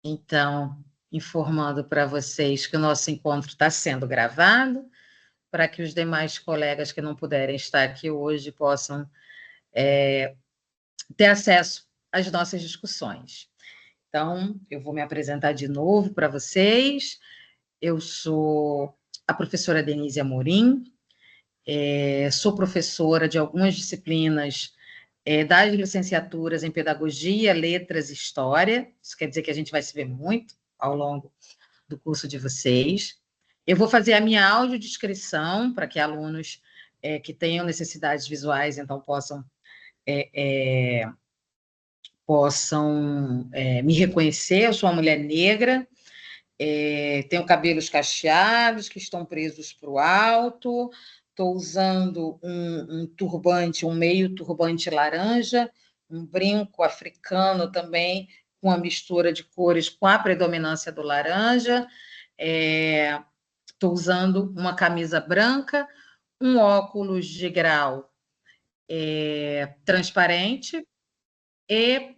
Então, informando para vocês que o nosso encontro está sendo gravado, para que os demais colegas que não puderem estar aqui hoje possam ter acesso às nossas discussões. Então, eu vou me apresentar de novo para vocês. Eu sou a professora Denise Amorim, sou professora de algumas disciplinas das licenciaturas em Pedagogia, Letras e História. Isso quer dizer que a gente vai se ver muito ao longo do curso de vocês. Eu vou fazer a minha audiodescrição para que alunos que tenham necessidades visuais, então, possam me reconhecer. Eu sou uma mulher negra, tenho cabelos cacheados que estão presos para o alto, estou usando um turbante, um meio turbante laranja, um brinco africano também, com a mistura de cores com a predominância do laranja. Estou usando uma camisa branca, um óculos de grau transparente, e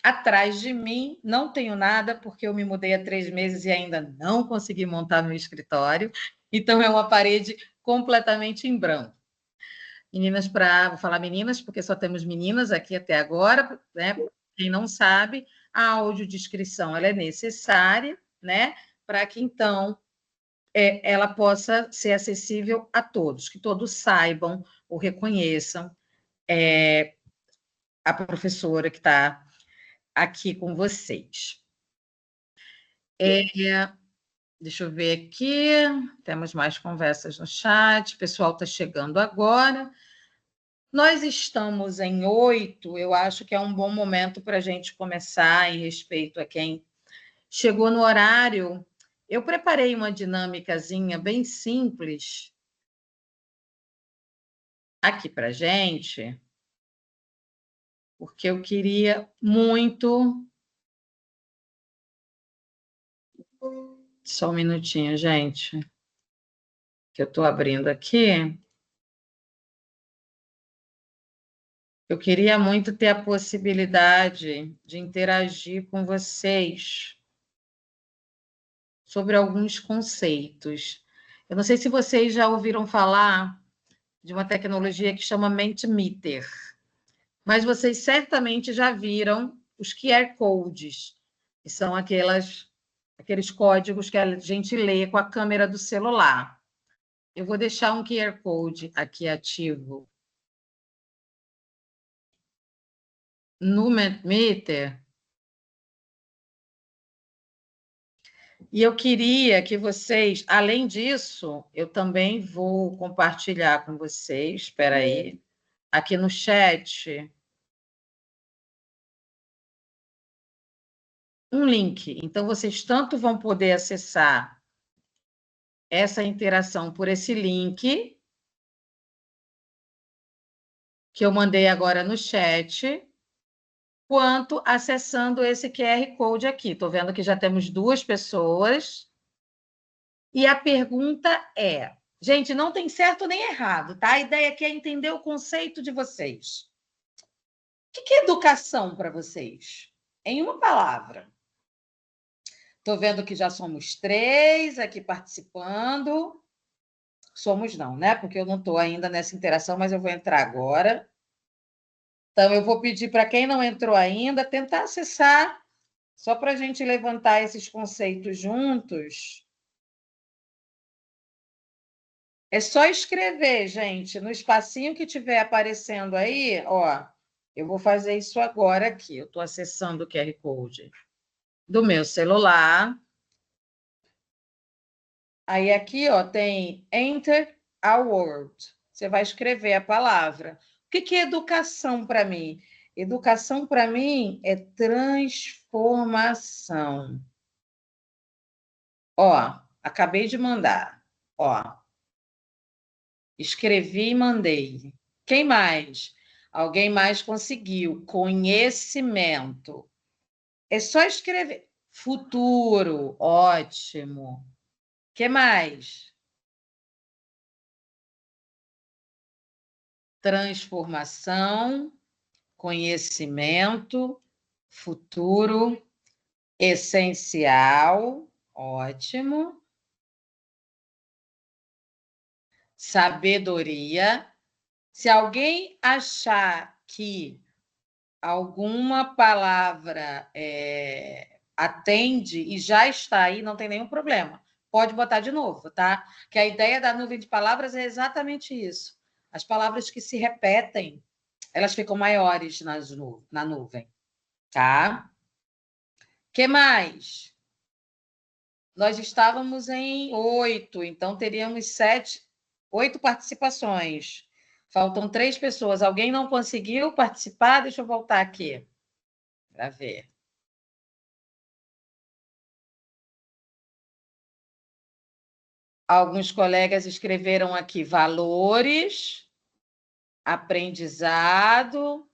atrás de mim não tenho nada, porque eu me mudei há 3 meses e ainda não consegui montar meu escritório, então é uma parede completamente em branco. Meninas, vou falar meninas, porque só temos meninas aqui até agora, né? Quem não sabe, a audiodescrição ela é necessária, né? Para que, então, ela possa ser acessível a todos, que todos saibam ou reconheçam a professora que está aqui com vocês. Deixa eu ver aqui, temos mais conversas no chat, o pessoal está chegando agora. Nós estamos em 8, eu acho que é um bom momento para a gente começar em respeito a quem chegou no horário. Eu preparei uma dinâmicazinha bem simples aqui para a gente, porque eu queria muito... Só um minutinho, gente, que eu estou abrindo aqui. Eu queria muito ter a possibilidade de interagir com vocês sobre alguns conceitos. Eu não sei se vocês já ouviram falar de uma tecnologia que chama Mentimeter, mas vocês certamente já viram os QR Codes, que são aqueles códigos que a gente lê com a câmera do celular. Eu vou deixar um QR Code aqui ativo no Mentimeter. E eu queria que vocês, além disso, eu também vou compartilhar com vocês, espera aí, aqui no chat, um link. Então, vocês tanto vão poder acessar essa interação por esse link, que eu mandei agora no chat, quanto acessando esse QR Code aqui. Estou vendo que já temos 2 pessoas. E a pergunta é... Gente, não tem certo nem errado, tá? A ideia aqui é entender o conceito de vocês. O que é educação para vocês? Em uma palavra. Estou vendo que já somos 3 aqui participando. Somos não, né? Porque eu não estou ainda nessa interação, mas eu vou entrar agora. Então, eu vou pedir para quem não entrou ainda tentar acessar, só para a gente levantar esses conceitos juntos. É só escrever, gente, no espacinho que estiver aparecendo aí, ó. Eu vou fazer isso agora aqui. Eu estou acessando o QR Code do meu celular. Aí aqui, ó, tem Enter a Word. Você vai escrever a palavra. O que é educação para mim? Educação para mim é transformação. Ó, acabei de mandar. Ó, escrevi e mandei. Quem mais? Alguém mais conseguiu? Conhecimento. É só escrever. Futuro, ótimo. Que mais? Transformação, conhecimento, futuro. Essencial, ótimo. Sabedoria. Se alguém achar que alguma palavra atende e já está aí, não tem nenhum problema. Pode botar de novo, tá? Que a ideia da nuvem de palavras é exatamente isso. As palavras que se repetem, elas ficam maiores na nuvem, tá? Que mais? Nós estávamos em 8, então teríamos 8 participações. Faltam 3 pessoas. Alguém não conseguiu participar? Deixa eu voltar aqui para ver. Alguns colegas escreveram aqui valores, aprendizado,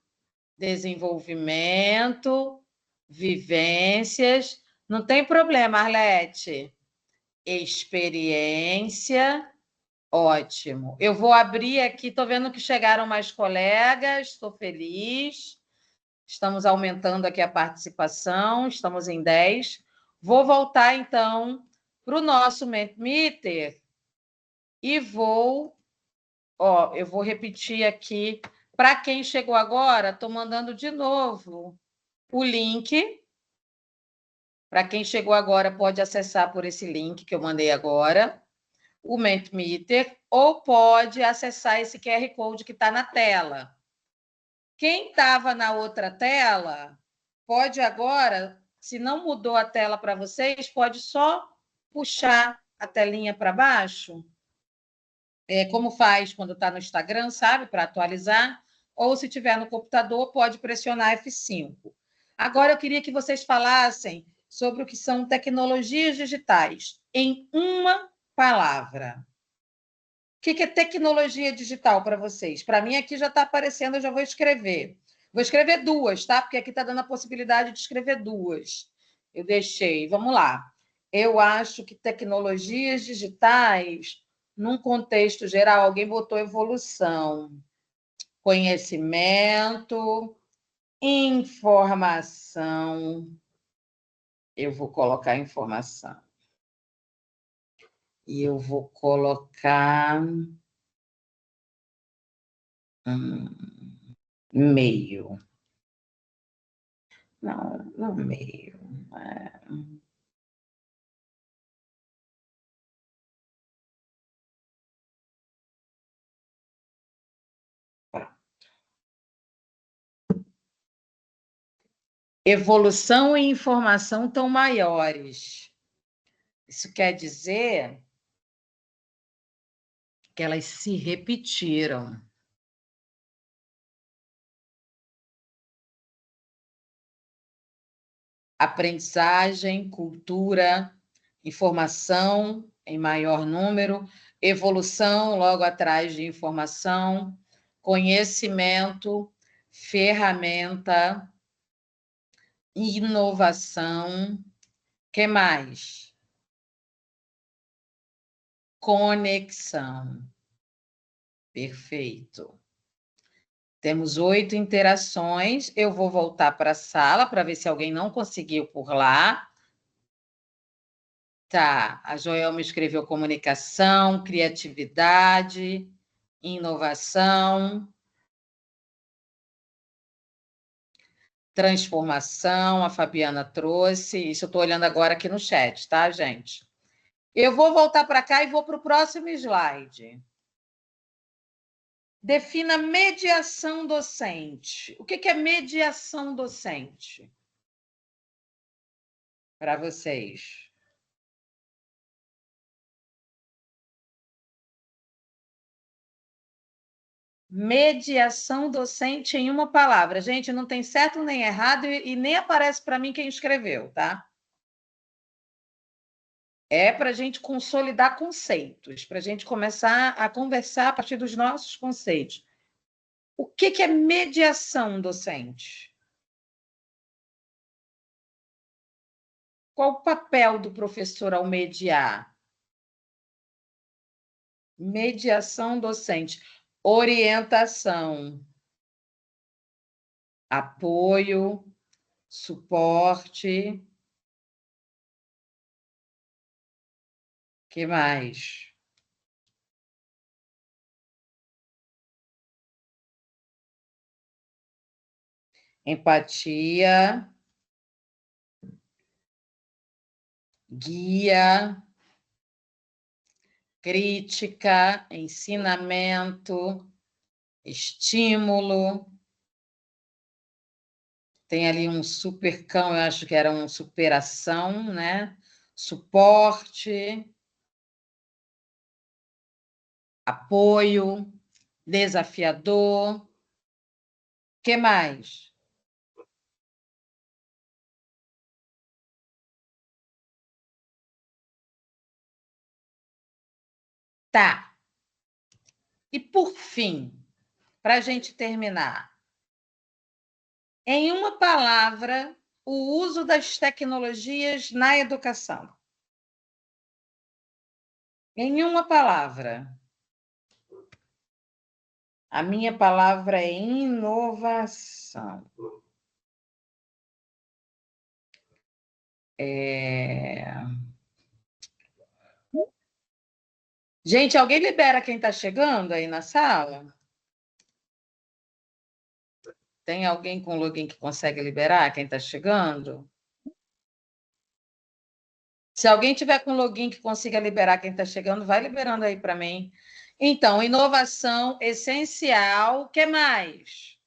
desenvolvimento, vivências. Não tem problema, Arlete. Experiência, ótimo. Eu vou abrir aqui, estou vendo que chegaram mais colegas, estou feliz. Estamos aumentando aqui a participação, estamos em 10. Vou voltar, então, para o nosso Mentimeter e eu vou repetir aqui. Para quem chegou agora, estou mandando de novo o link. Para quem chegou agora, pode acessar por esse link que eu mandei agora, o Mentimeter, ou pode acessar esse QR Code que está na tela. Quem estava na outra tela, pode agora, se não mudou a tela para vocês, pode só puxar a telinha para baixo, como faz quando está no Instagram, sabe, para atualizar, ou se tiver no computador, pode pressionar F5. Agora eu queria que vocês falassem sobre o que são tecnologias digitais, em uma palavra. O que é tecnologia digital para vocês? Para mim, aqui já está aparecendo, eu já vou escrever. Vou escrever 2, tá? Porque aqui está dando a possibilidade de escrever 2. Eu deixei. Vamos lá. Eu acho que tecnologias digitais, num contexto geral, alguém botou evolução, conhecimento, informação. Eu vou colocar informação. E eu vou colocar meio. Não meio. Evolução e informação estão maiores. Isso quer dizer que elas se repetiram. Aprendizagem, cultura, informação em maior número, evolução logo atrás de informação, conhecimento, ferramenta, inovação. Que mais? Conexão. Perfeito. Temos 8 interações. Eu vou voltar para a sala para ver se alguém não conseguiu por lá. Tá, a Joelma escreveu comunicação, criatividade, inovação, transformação, a Fabiana trouxe. Isso eu estou olhando agora aqui no chat, tá, gente? Eu vou voltar para cá e vou para o próximo slide. Defina mediação docente. O que é mediação docente? Para vocês. Mediação docente em uma palavra. Gente, não tem certo nem errado e nem aparece para mim quem escreveu, tá? É para a gente consolidar conceitos, para a gente começar a conversar a partir dos nossos conceitos. O que é mediação docente? Qual o papel do professor ao mediar? Mediação docente. Orientação, apoio, suporte, Que mais? Empatia, guia, crítica, ensinamento, estímulo. Tem ali um supercão, eu acho que era uma superação, né? Suporte, apoio, desafiador. Que mais? Tá. E por fim, para a gente terminar, em uma palavra, o uso das tecnologias na educação. Em uma palavra. A minha palavra é inovação. Gente, alguém libera quem está chegando aí na sala? Tem alguém com login que consegue liberar quem está chegando? Se alguém tiver com login que consiga liberar quem está chegando, vai liberando aí para mim. Então, inovação essencial. O que mais?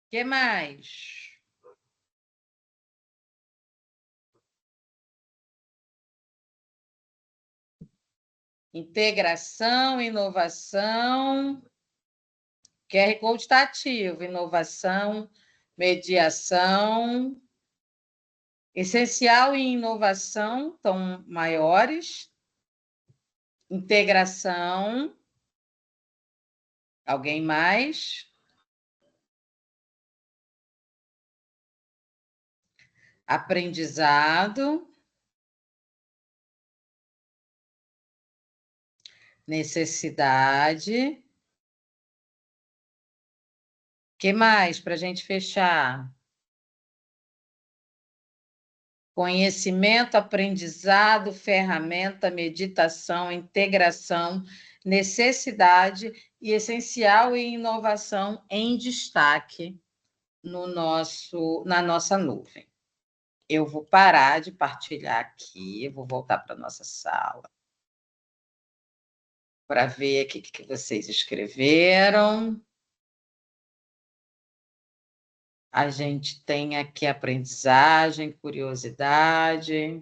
O que mais? Integração, inovação. QR Code está ativo. Inovação, mediação. Essencial e inovação estão maiores. Integração. Alguém mais? Aprendizado. Necessidade. O que mais para a gente fechar? Conhecimento, aprendizado, ferramenta, meditação, integração, necessidade e essencial e inovação em destaque na nossa nuvem. Eu vou parar de partilhar aqui, vou voltar para a nossa sala para ver aqui o que vocês escreveram. A gente tem aqui aprendizagem, curiosidade.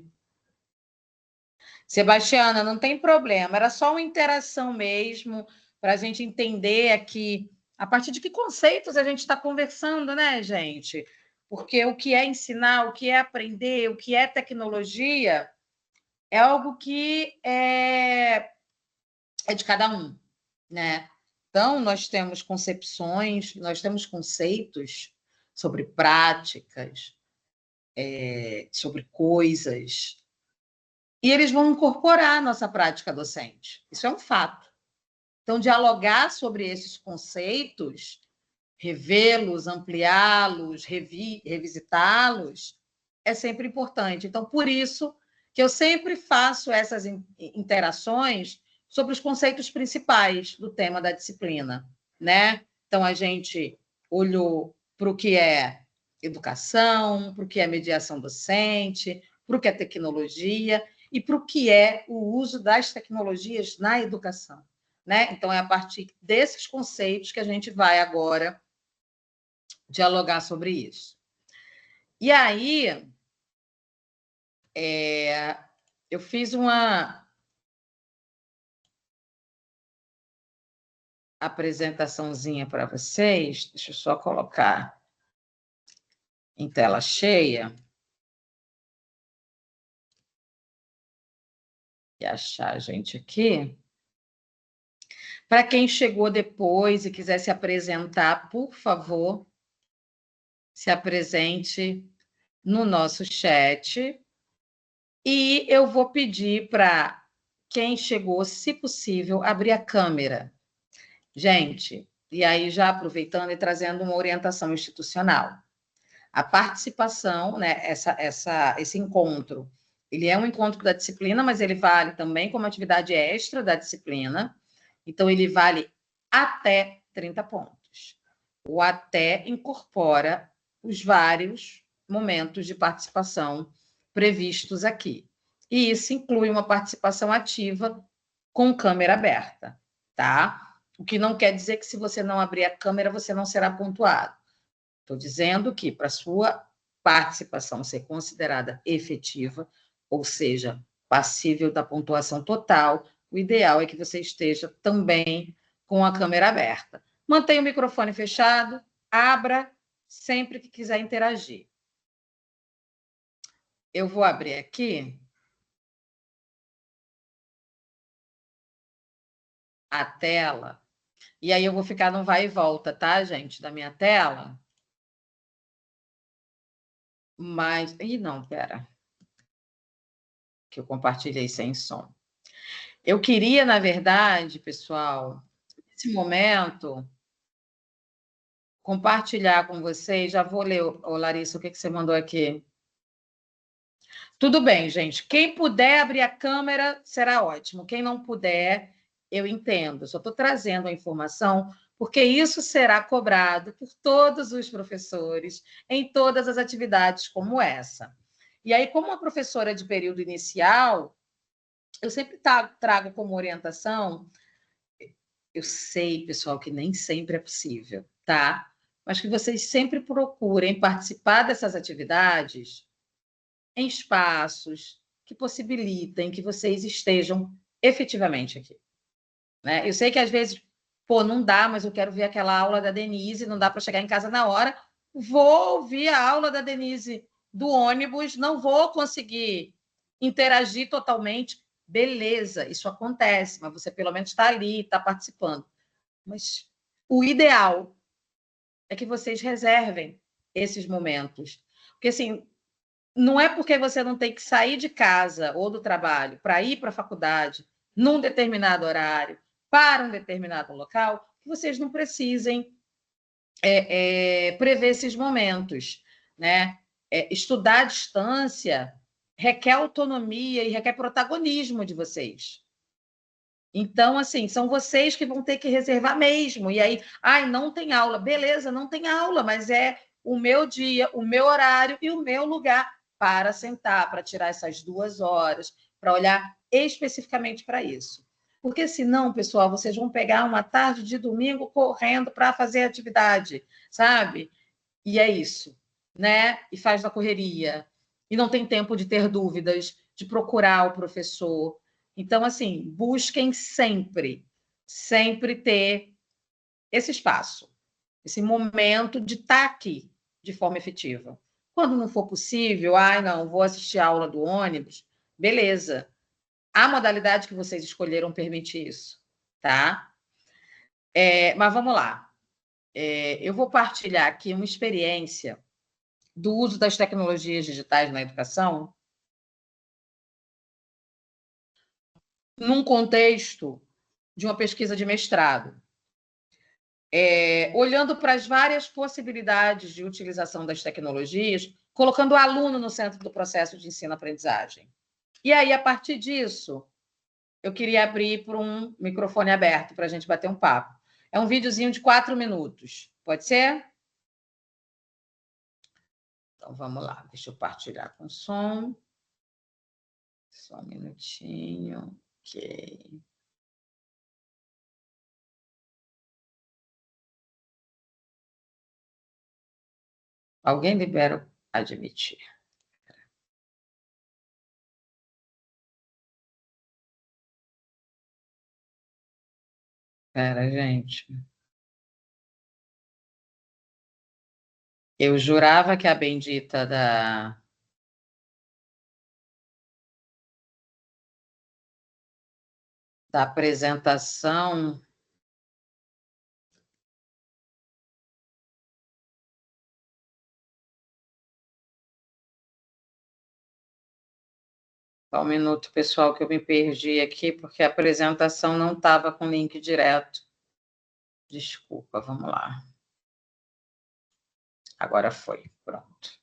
Sebastiana, não tem problema, era só uma interação mesmo, para a gente entender aqui a partir de que conceitos a gente está conversando, né, gente? Porque o que é ensinar, o que é aprender, o que é tecnologia, é algo que é de cada um, né? Então, nós temos concepções, nós temos conceitos sobre práticas, sobre coisas, e eles vão incorporar a nossa prática docente. Isso é um fato. Então, dialogar sobre esses conceitos, revê-los, ampliá-los, revisitá-los, é sempre importante. Então, por isso que eu sempre faço essas interações sobre os conceitos principais do tema da disciplina, né? Então, a gente olhou para o que é educação, para o que é mediação docente, para o que é tecnologia e para o que é o uso das tecnologias na educação, né? Então, é a partir desses conceitos que a gente vai agora dialogar sobre isso. E aí, eu fiz uma apresentaçãozinha para vocês. Deixa eu só colocar em tela cheia e achar a gente aqui. Para quem chegou depois e quiser se apresentar, por favor, se apresente no nosso chat. E eu vou pedir para quem chegou, se possível, abrir a câmera. Gente, e aí já aproveitando e trazendo uma orientação institucional. A participação, né, esse encontro, ele é um encontro da disciplina, mas ele vale também como atividade extra da disciplina. Então, ele vale até 30 pontos. O até incorpora os vários momentos de participação previstos aqui. E isso inclui uma participação ativa com câmera aberta, tá? O que não quer dizer que se você não abrir a câmera, você não será pontuado. Estou dizendo que para sua participação ser considerada efetiva, ou seja, passível da pontuação total, o ideal é que você esteja também com a câmera aberta. Mantenha o microfone fechado, abra sempre que quiser interagir. Eu vou abrir aqui a tela, e aí eu vou ficar no vai e volta, tá, gente, da minha tela. Mas... Ih, não, pera. Que eu compartilhei sem som. Eu queria, na verdade, pessoal, nesse momento, compartilhar com vocês. Já vou ler, Larissa, o que você mandou aqui. Tudo bem, gente. Quem puder abrir a câmera, será ótimo. Quem não puder, eu entendo. Só estou trazendo a informação, porque isso será cobrado por todos os professores em todas as atividades como essa. E aí, como uma professora de período inicial, eu sempre trago como orientação. Eu sei, pessoal, que nem sempre é possível, tá? Mas que vocês sempre procurem participar dessas atividades em espaços que possibilitem que vocês estejam efetivamente aqui, né? Eu sei que às vezes, pô, não dá, mas eu quero ver aquela aula da Denise, não dá para chegar em casa na hora, vou ouvir a aula da Denise do ônibus, não vou conseguir interagir totalmente. Beleza, isso acontece, mas você pelo menos está ali, está participando. Mas o ideal é que vocês reservem esses momentos. Porque, assim, não é porque você não tem que sair de casa ou do trabalho para ir para a faculdade num determinado horário, para um determinado local, que vocês não precisem prever esses momentos, né? Estudar à distância requer autonomia e requer protagonismo de vocês. Então, assim, são vocês que vão ter que reservar mesmo. E aí, ai, não tem aula. Beleza, não tem aula, mas é o meu dia, o meu horário e o meu lugar para sentar, para tirar essas 2 horas, para olhar especificamente para isso. Porque senão, pessoal, vocês vão pegar uma tarde de domingo correndo para fazer atividade, sabe? E é isso, né? E faz da correria. E não tem tempo de ter dúvidas, de procurar o professor. Então, assim, busquem sempre, sempre ter esse espaço, esse momento de estar aqui de forma efetiva. Quando não for possível, ai, não, vou assistir a aula do ônibus, beleza. A modalidade que vocês escolheram permite isso, tá? Mas vamos lá. Eu vou partilhar aqui uma experiência do uso das tecnologias digitais na educação, num contexto de uma pesquisa de mestrado, olhando para as várias possibilidades de utilização das tecnologias, colocando o aluno no centro do processo de ensino-aprendizagem. E aí, a partir disso, eu queria abrir para um microfone aberto para a gente bater um papo. É um videozinho de 4 minutos. Pode ser? Então, vamos lá. Deixa eu partilhar com som. Só um minutinho. Ok. Alguém libera admitir. Pera, gente. Eu jurava que a bendita da apresentação... Só um minuto, pessoal, que eu me perdi aqui, porque a apresentação não estava com link direto. Desculpa, vamos lá. Agora foi, pronto.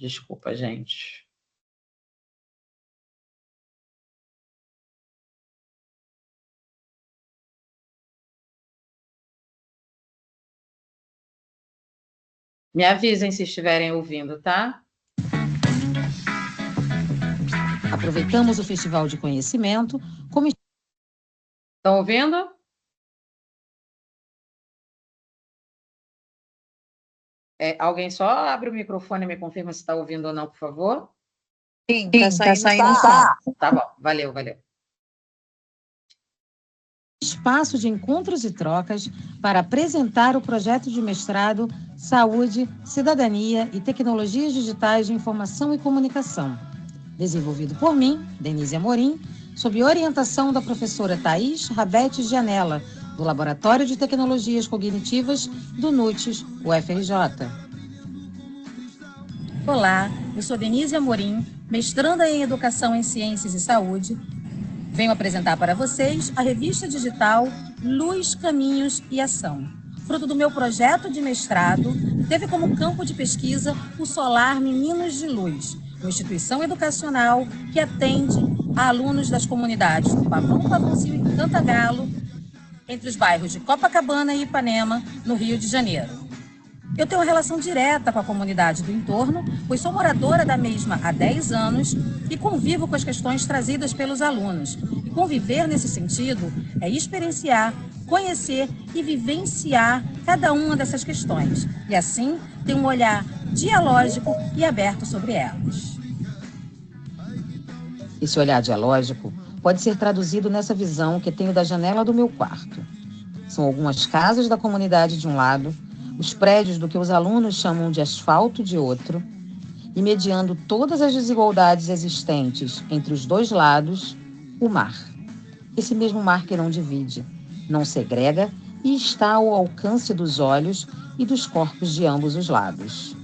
Desculpa, gente. Me avisem se estiverem ouvindo, tá? Aproveitamos o Festival de Conhecimento como... Estão ouvindo? Alguém só abre o microfone e me confirma se está ouvindo ou não, por favor? Sim, tá saindo um som. Tá bom, valeu. Espaço de encontros e trocas para apresentar o projeto de mestrado Saúde, Cidadania e Tecnologias Digitais de Informação e Comunicação, desenvolvido por mim, Denise Amorim, sob orientação da professora Thaís Rabete Gianella, do Laboratório de Tecnologias Cognitivas do NUTES, UFRJ. Olá, eu sou Denise Amorim, mestranda em Educação em Ciências e Saúde. Venho apresentar para vocês a revista digital Luz, Caminhos e Ação. Fruto do meu projeto de mestrado, teve como campo de pesquisa o Solar Meninos de Luz, uma instituição educacional que atende a alunos das comunidades do Pavão, Pavãozinho e Cantagalo, entre os bairros de Copacabana e Ipanema, no Rio de Janeiro. Eu tenho uma relação direta com a comunidade do entorno, pois sou moradora da mesma há 10 anos e convivo com as questões trazidas pelos alunos. E conviver nesse sentido é experienciar, conhecer e vivenciar cada uma dessas questões. E assim, ter um olhar dialógico e aberto sobre elas. Esse olhar dialógico pode ser traduzido nessa visão que tenho da janela do meu quarto. São algumas casas da comunidade de um lado, os prédios do que os alunos chamam de asfalto de outro, e mediando todas as desigualdades existentes entre os dois lados, o mar. Esse mesmo mar que não divide, não segrega e está ao alcance dos olhos e dos corpos de ambos os lados.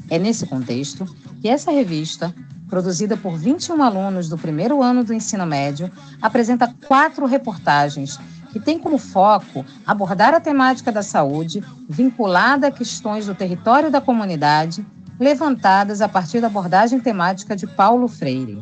É nesse contexto que essa revista, produzida por 21 alunos do primeiro ano do ensino médio, apresenta 4 reportagens que tem como foco abordar a temática da saúde vinculada a questões do território da comunidade, levantadas a partir da abordagem temática de Paulo Freire.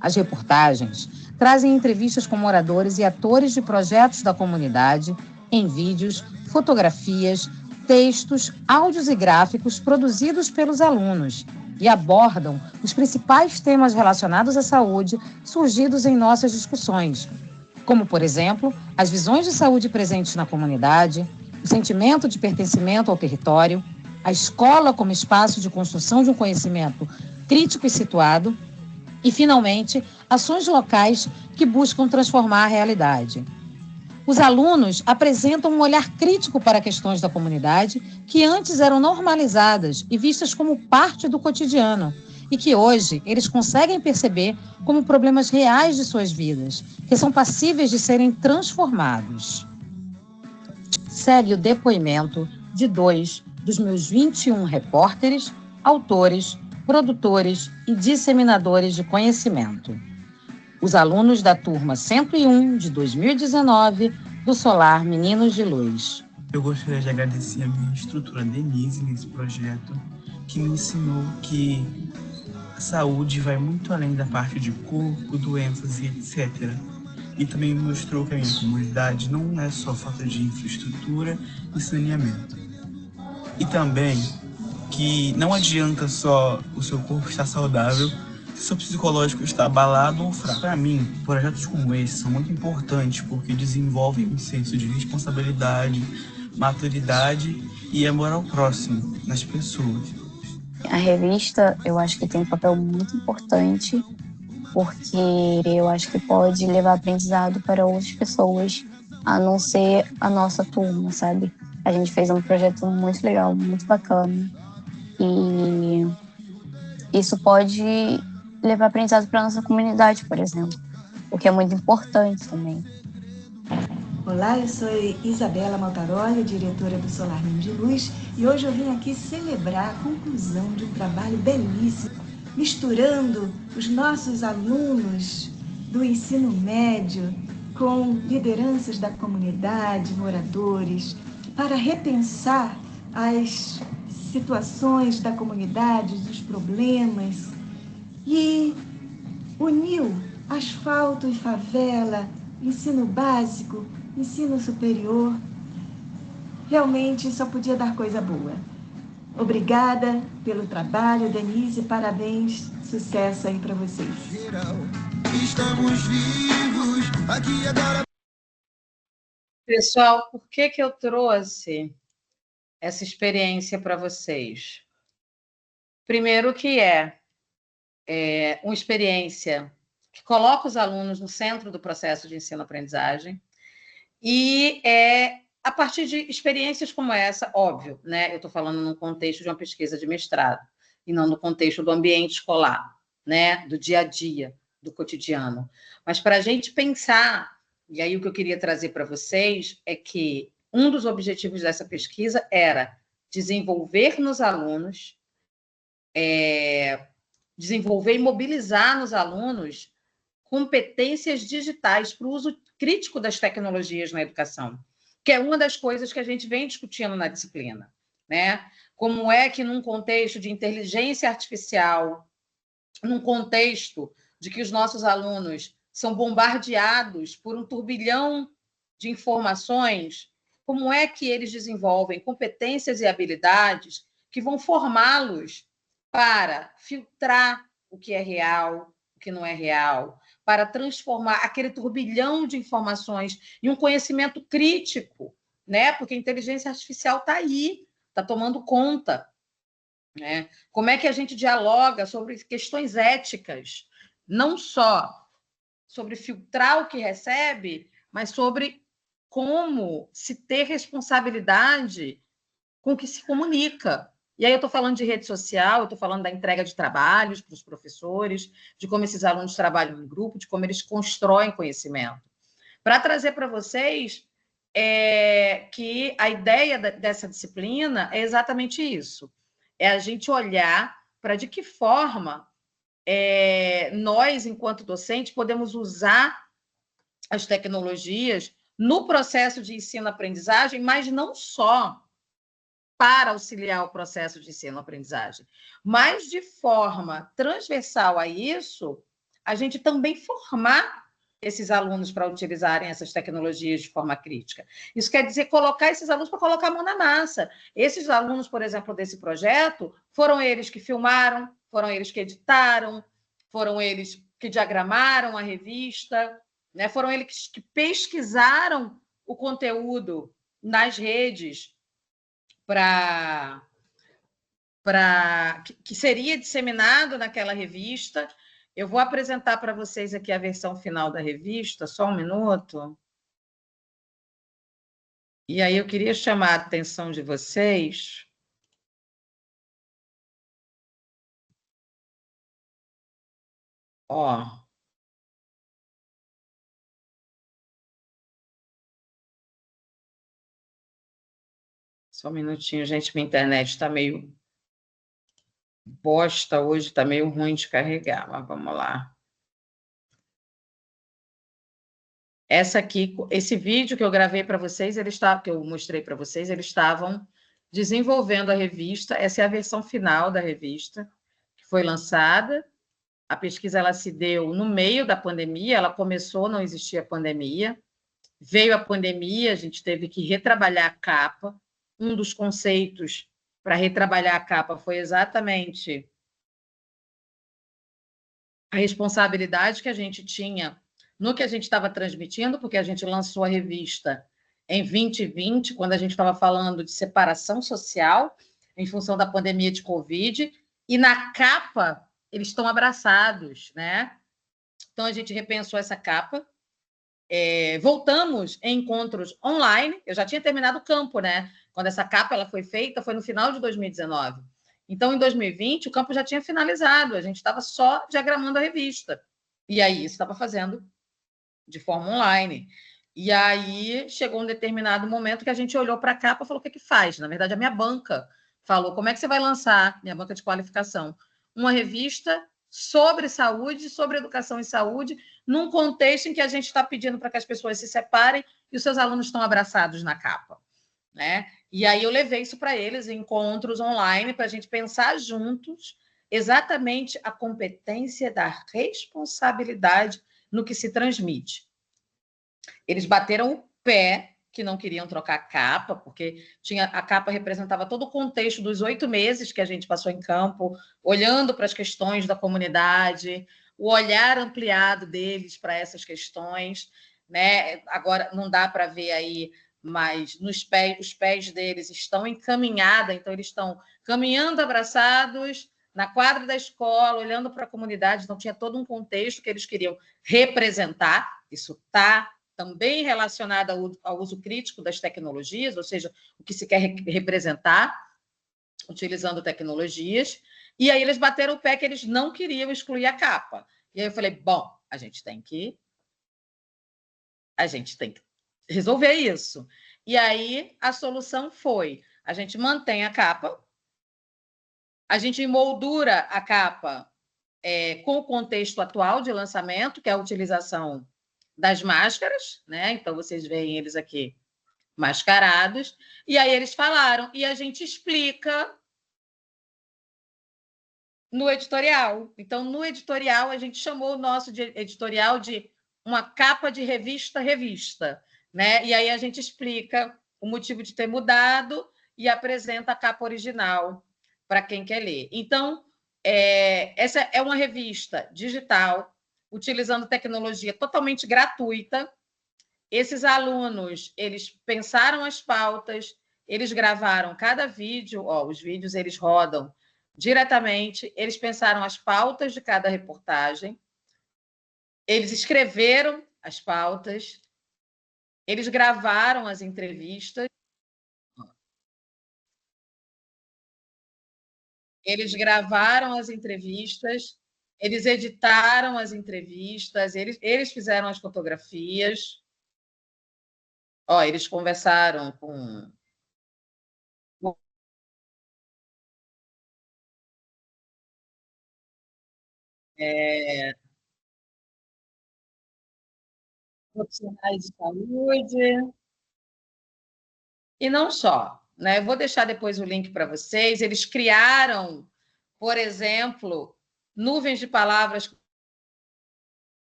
As reportagens trazem entrevistas com moradores e atores de projetos da comunidade, em vídeos, fotografias, textos, áudios e gráficos produzidos pelos alunos e abordam os principais temas relacionados à saúde surgidos em nossas discussões, como, por exemplo, as visões de saúde presentes na comunidade, o sentimento de pertencimento ao território, a escola como espaço de construção de um conhecimento crítico e situado, e, finalmente, ações locais que buscam transformar a realidade. Os alunos apresentam um olhar crítico para questões da comunidade que antes eram normalizadas e vistas como parte do cotidiano, e que hoje eles conseguem perceber como problemas reais de suas vidas, que são passíveis de serem transformados. Segue o depoimento de 2 dos meus 21 repórteres, autores, produtores e disseminadores de conhecimento. Os alunos da turma 101 de 2019 do Solar Meninos de Luz. Eu gostaria de agradecer a minha instrutora Denise nesse projeto, que me ensinou que a saúde vai muito além da parte de corpo, doenças e etc. E também me mostrou que a minha comunidade não é só falta de infraestrutura e saneamento. E também que não adianta só o seu corpo estar saudável se o seu psicológico está abalado ou fraco. Para mim, projetos como esse são muito importantes porque desenvolvem um senso de responsabilidade, maturidade e amor ao próximo nas pessoas. A revista, eu acho que tem um papel muito importante, porque eu acho que pode levar aprendizado para outras pessoas, a não ser a nossa turma, sabe? A gente fez um projeto muito legal, muito bacana, e isso pode levar aprendizado para a nossa comunidade, por exemplo, o que é muito importante também. Olá, eu sou Isabela Maltaroli, diretora do Solar Meninos de Luz, e hoje eu vim aqui celebrar a conclusão de um trabalho belíssimo, misturando os nossos alunos do ensino médio com lideranças da comunidade, moradores, para repensar as situações da comunidade, dos problemas, e uniu asfalto e favela, ensino básico, ensino superior. Realmente só podia dar coisa boa. Obrigada pelo trabalho, Denise, parabéns, sucesso aí para vocês. Estamos vivos aqui agora. Pessoal, por que eu trouxe essa experiência para vocês? Primeiro que é uma experiência que coloca os alunos no centro do processo de ensino-aprendizagem e a partir de experiências como essa, óbvio, né? Eu estou falando num contexto de uma pesquisa de mestrado e não no contexto do ambiente escolar, né? Do dia a dia, do cotidiano. Mas para a gente pensar, e aí o que eu queria trazer para vocês é que um dos objetivos dessa pesquisa era desenvolver nos alunos, desenvolver e mobilizar nos alunos competências digitais para o uso crítico das tecnologias na educação, que é uma das coisas que a gente vem discutindo na disciplina, né? Como é que, num contexto de inteligência artificial, num contexto de que os nossos alunos são bombardeados por um turbilhão de informações, como é que eles desenvolvem competências e habilidades que vão formá-los para filtrar o que é real, o que não é real, para transformar aquele turbilhão de informações em um conhecimento crítico, né? Porque a inteligência artificial está aí, está tomando conta, né? Como é que a gente dialoga sobre questões éticas, não só sobre filtrar o que recebe, mas sobre como se ter responsabilidade com o que se comunica. E aí eu estou falando de rede social, eu estou falando da entrega de trabalhos para os professores, de como esses alunos trabalham em grupo, de como eles constroem conhecimento. Para trazer para vocês que a ideia dessa disciplina é exatamente isso. É a gente olhar para de que forma nós, enquanto docentes, podemos usar as tecnologias no processo de ensino-aprendizagem, mas não só para auxiliar o processo de ensino-aprendizagem, mas de forma transversal a isso, a gente também formar esses alunos para utilizarem essas tecnologias de forma crítica. Isso quer dizer colocar esses alunos para colocar a mão na massa. Esses alunos, por exemplo, desse projeto, foram eles que filmaram, foram eles que editaram, foram eles que diagramaram a revista, né? Foram eles que pesquisaram o conteúdo nas redes que seria disseminado naquela revista. Eu vou apresentar para vocês aqui a versão final da revista, só um minuto. E aí eu queria chamar a atenção de vocês. Ó. Só um minutinho, gente, minha internet está meio bosta hoje, está meio ruim de carregar, mas vamos lá. Esse vídeo que eu gravei para vocês, que eu mostrei para vocês, eles estavam desenvolvendo a revista. Essa é a versão final da revista, que foi lançada. A pesquisa ela se deu no meio da pandemia, ela começou, não existia pandemia. Veio a pandemia, a gente teve que retrabalhar a capa. Um dos conceitos para retrabalhar a capa foi exatamente a responsabilidade que a gente tinha no que a gente estava transmitindo, porque a gente lançou a revista em 2020, quando a gente estava falando de separação social, em função da pandemia de Covid, e na capa eles estão abraçados, né? Então, a gente repensou essa capa, voltamos em encontros online, eu já tinha terminado o campo, né? Quando essa capa ela foi feita, foi no final de 2019. Então, em 2020, o campo já tinha finalizado, a gente estava só diagramando a revista. E aí, isso estava fazendo de forma online. E aí, chegou um determinado momento que a gente olhou para a capa e falou, o que faz? Na verdade, a minha banca falou, como é que você vai lançar, minha banca de qualificação, uma revista sobre saúde, sobre educação e saúde, num contexto em que a gente está pedindo para que as pessoas se separem e os seus alunos estão abraçados na capa, né? E aí eu levei isso para eles em encontros online para a gente pensar juntos exatamente a competência da responsabilidade no que se transmite. Eles bateram o pé que não queriam trocar a capa, porque a capa representava todo o contexto dos 8 meses que a gente passou em campo, olhando para as questões da comunidade, o olhar ampliado deles para essas questões, né? Agora não dá para ver aí, mas os pés deles estão encaminhados, então eles estão caminhando abraçados na quadra da escola, olhando para a comunidade, então tinha todo um contexto que eles queriam representar, isso está também relacionada ao uso crítico das tecnologias, ou seja, o que se quer representar utilizando tecnologias. E aí eles bateram o pé que eles não queriam excluir a capa. E aí eu falei, bom, a gente tem que resolver isso. E aí a solução foi, a gente mantém a capa, a gente emoldura a capa com o contexto atual de lançamento, que é a utilização das máscaras, né? Então vocês veem eles aqui mascarados, e aí eles falaram, e a gente explica no editorial. Então, no editorial, a gente chamou o nosso editorial de uma capa de revista, né? E aí a gente explica o motivo de ter mudado e apresenta a capa original para quem quer ler. Então, essa é uma revista digital, utilizando tecnologia totalmente gratuita. Esses alunos, eles pensaram as pautas, eles gravaram cada vídeo, os vídeos eles rodam diretamente, eles pensaram as pautas de cada reportagem, eles escreveram as pautas, eles gravaram as entrevistas, eles editaram as entrevistas, eles fizeram as fotografias, eles conversaram com profissionais de saúde, e não só. Né? Eu vou deixar depois o link para vocês. Eles criaram, por exemplo, nuvens de palavras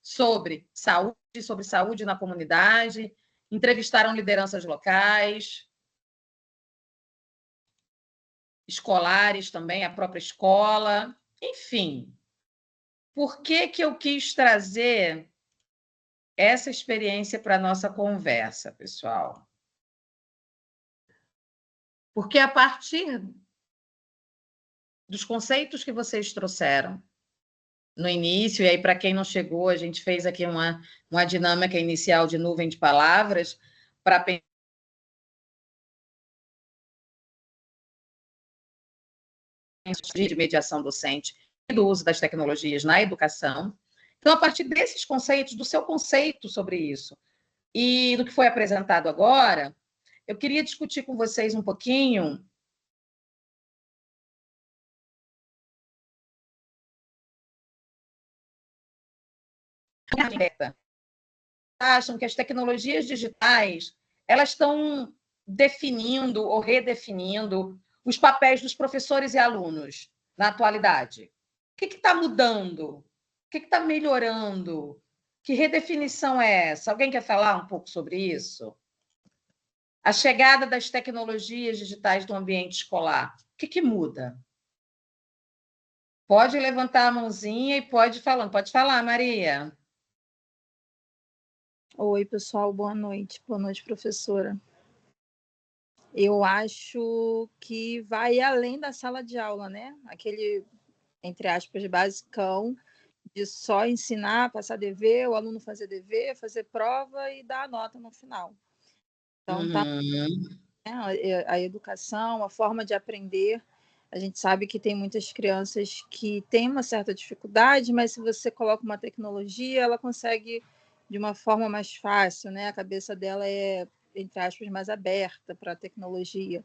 sobre saúde na comunidade, entrevistaram lideranças locais, escolares também, a própria escola, enfim. Por que eu quis trazer essa experiência para a nossa conversa, pessoal? Porque a partir dos conceitos que vocês trouxeram no início, e aí para quem não chegou, a gente fez aqui uma dinâmica inicial de nuvem de palavras para pensar de mediação docente e do uso das tecnologias na educação. Então, a partir desses conceitos, do seu conceito sobre isso e do que foi apresentado agora, eu queria discutir com vocês um pouquinho acham que as tecnologias digitais elas estão definindo ou redefinindo os papéis dos professores e alunos na atualidade? O que está mudando? O que está melhorando? Que redefinição é essa? Alguém quer falar um pouco sobre isso? A chegada das tecnologias digitais no ambiente escolar, o que muda? Pode levantar a mãozinha e pode falar. Pode falar, Maria. Oi, pessoal, boa noite. Boa noite, professora. Eu acho que vai além da sala de aula, né? Aquele, entre aspas, basicão de só ensinar, passar dever, o aluno fazer dever, fazer prova e dar a nota no final. Então, a educação, a forma de aprender, a gente sabe que tem muitas crianças que têm uma certa dificuldade, mas se você coloca uma tecnologia, ela consegue de uma forma mais fácil, né? A cabeça dela é, entre aspas, mais aberta para a tecnologia.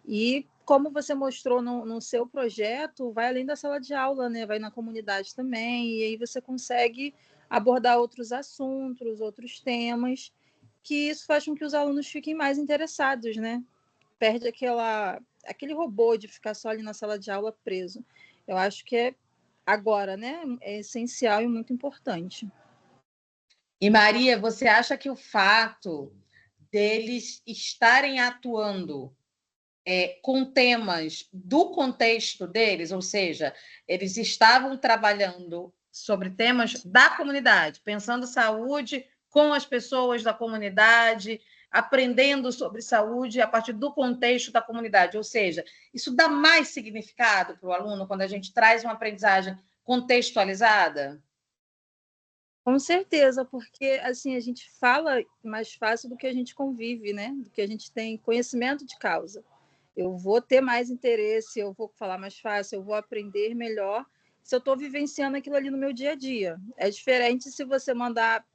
E como você mostrou no seu projeto, vai além da sala de aula, né? Vai na comunidade também, e aí você consegue abordar outros assuntos, outros temas, que isso faz com que os alunos fiquem mais interessados, né? Perde aquele robô de ficar só ali na sala de aula preso. Eu acho que agora, né? É essencial e muito importante. E, Maria, você acha que o fato deles estarem atuando com temas do contexto deles, ou seja, eles estavam trabalhando sobre temas da comunidade, pensando saúde com as pessoas da comunidade, aprendendo sobre saúde a partir do contexto da comunidade, ou seja, isso dá mais significado para o aluno quando a gente traz uma aprendizagem contextualizada? Com certeza, porque assim a gente fala mais fácil do que a gente convive, né? Do que a gente tem conhecimento de causa. Eu vou ter mais interesse, eu vou falar mais fácil, eu vou aprender melhor se eu estou vivenciando aquilo ali no meu dia a dia. É diferente se você mandar,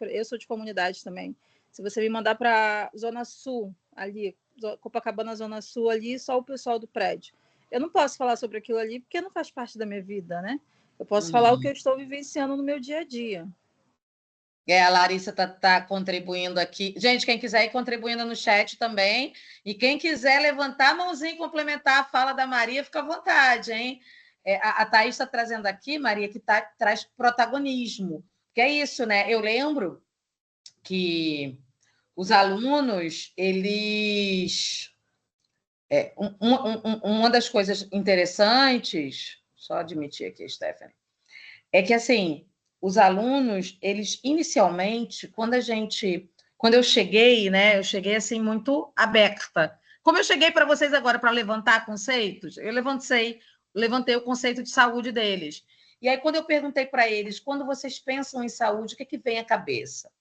eu sou de comunidade também, se você me mandar para Zona Sul, ali, Copacabana, Zona Sul, ali, só o pessoal do prédio. Eu não posso falar sobre aquilo ali porque não faz parte da minha vida, né? Eu posso falar o que eu estou vivenciando no meu dia a dia. A Larissa tá contribuindo aqui. Gente, quem quiser ir contribuindo no chat também. E quem quiser levantar a mãozinha e complementar a fala da Maria, fica à vontade, hein? A Thaís está trazendo aqui, Maria, que traz protagonismo. Que é isso, né? Eu lembro que os alunos, eles... uma das coisas interessantes, só admitir aqui, Stephanie, é que, assim, os alunos, eles inicialmente, quando eu cheguei, né, eu cheguei assim muito aberta. Como eu cheguei para vocês agora para levantar conceitos, eu levantei o conceito de saúde deles. E aí, quando eu perguntei para eles, quando vocês pensam em saúde, o que vem à cabeça?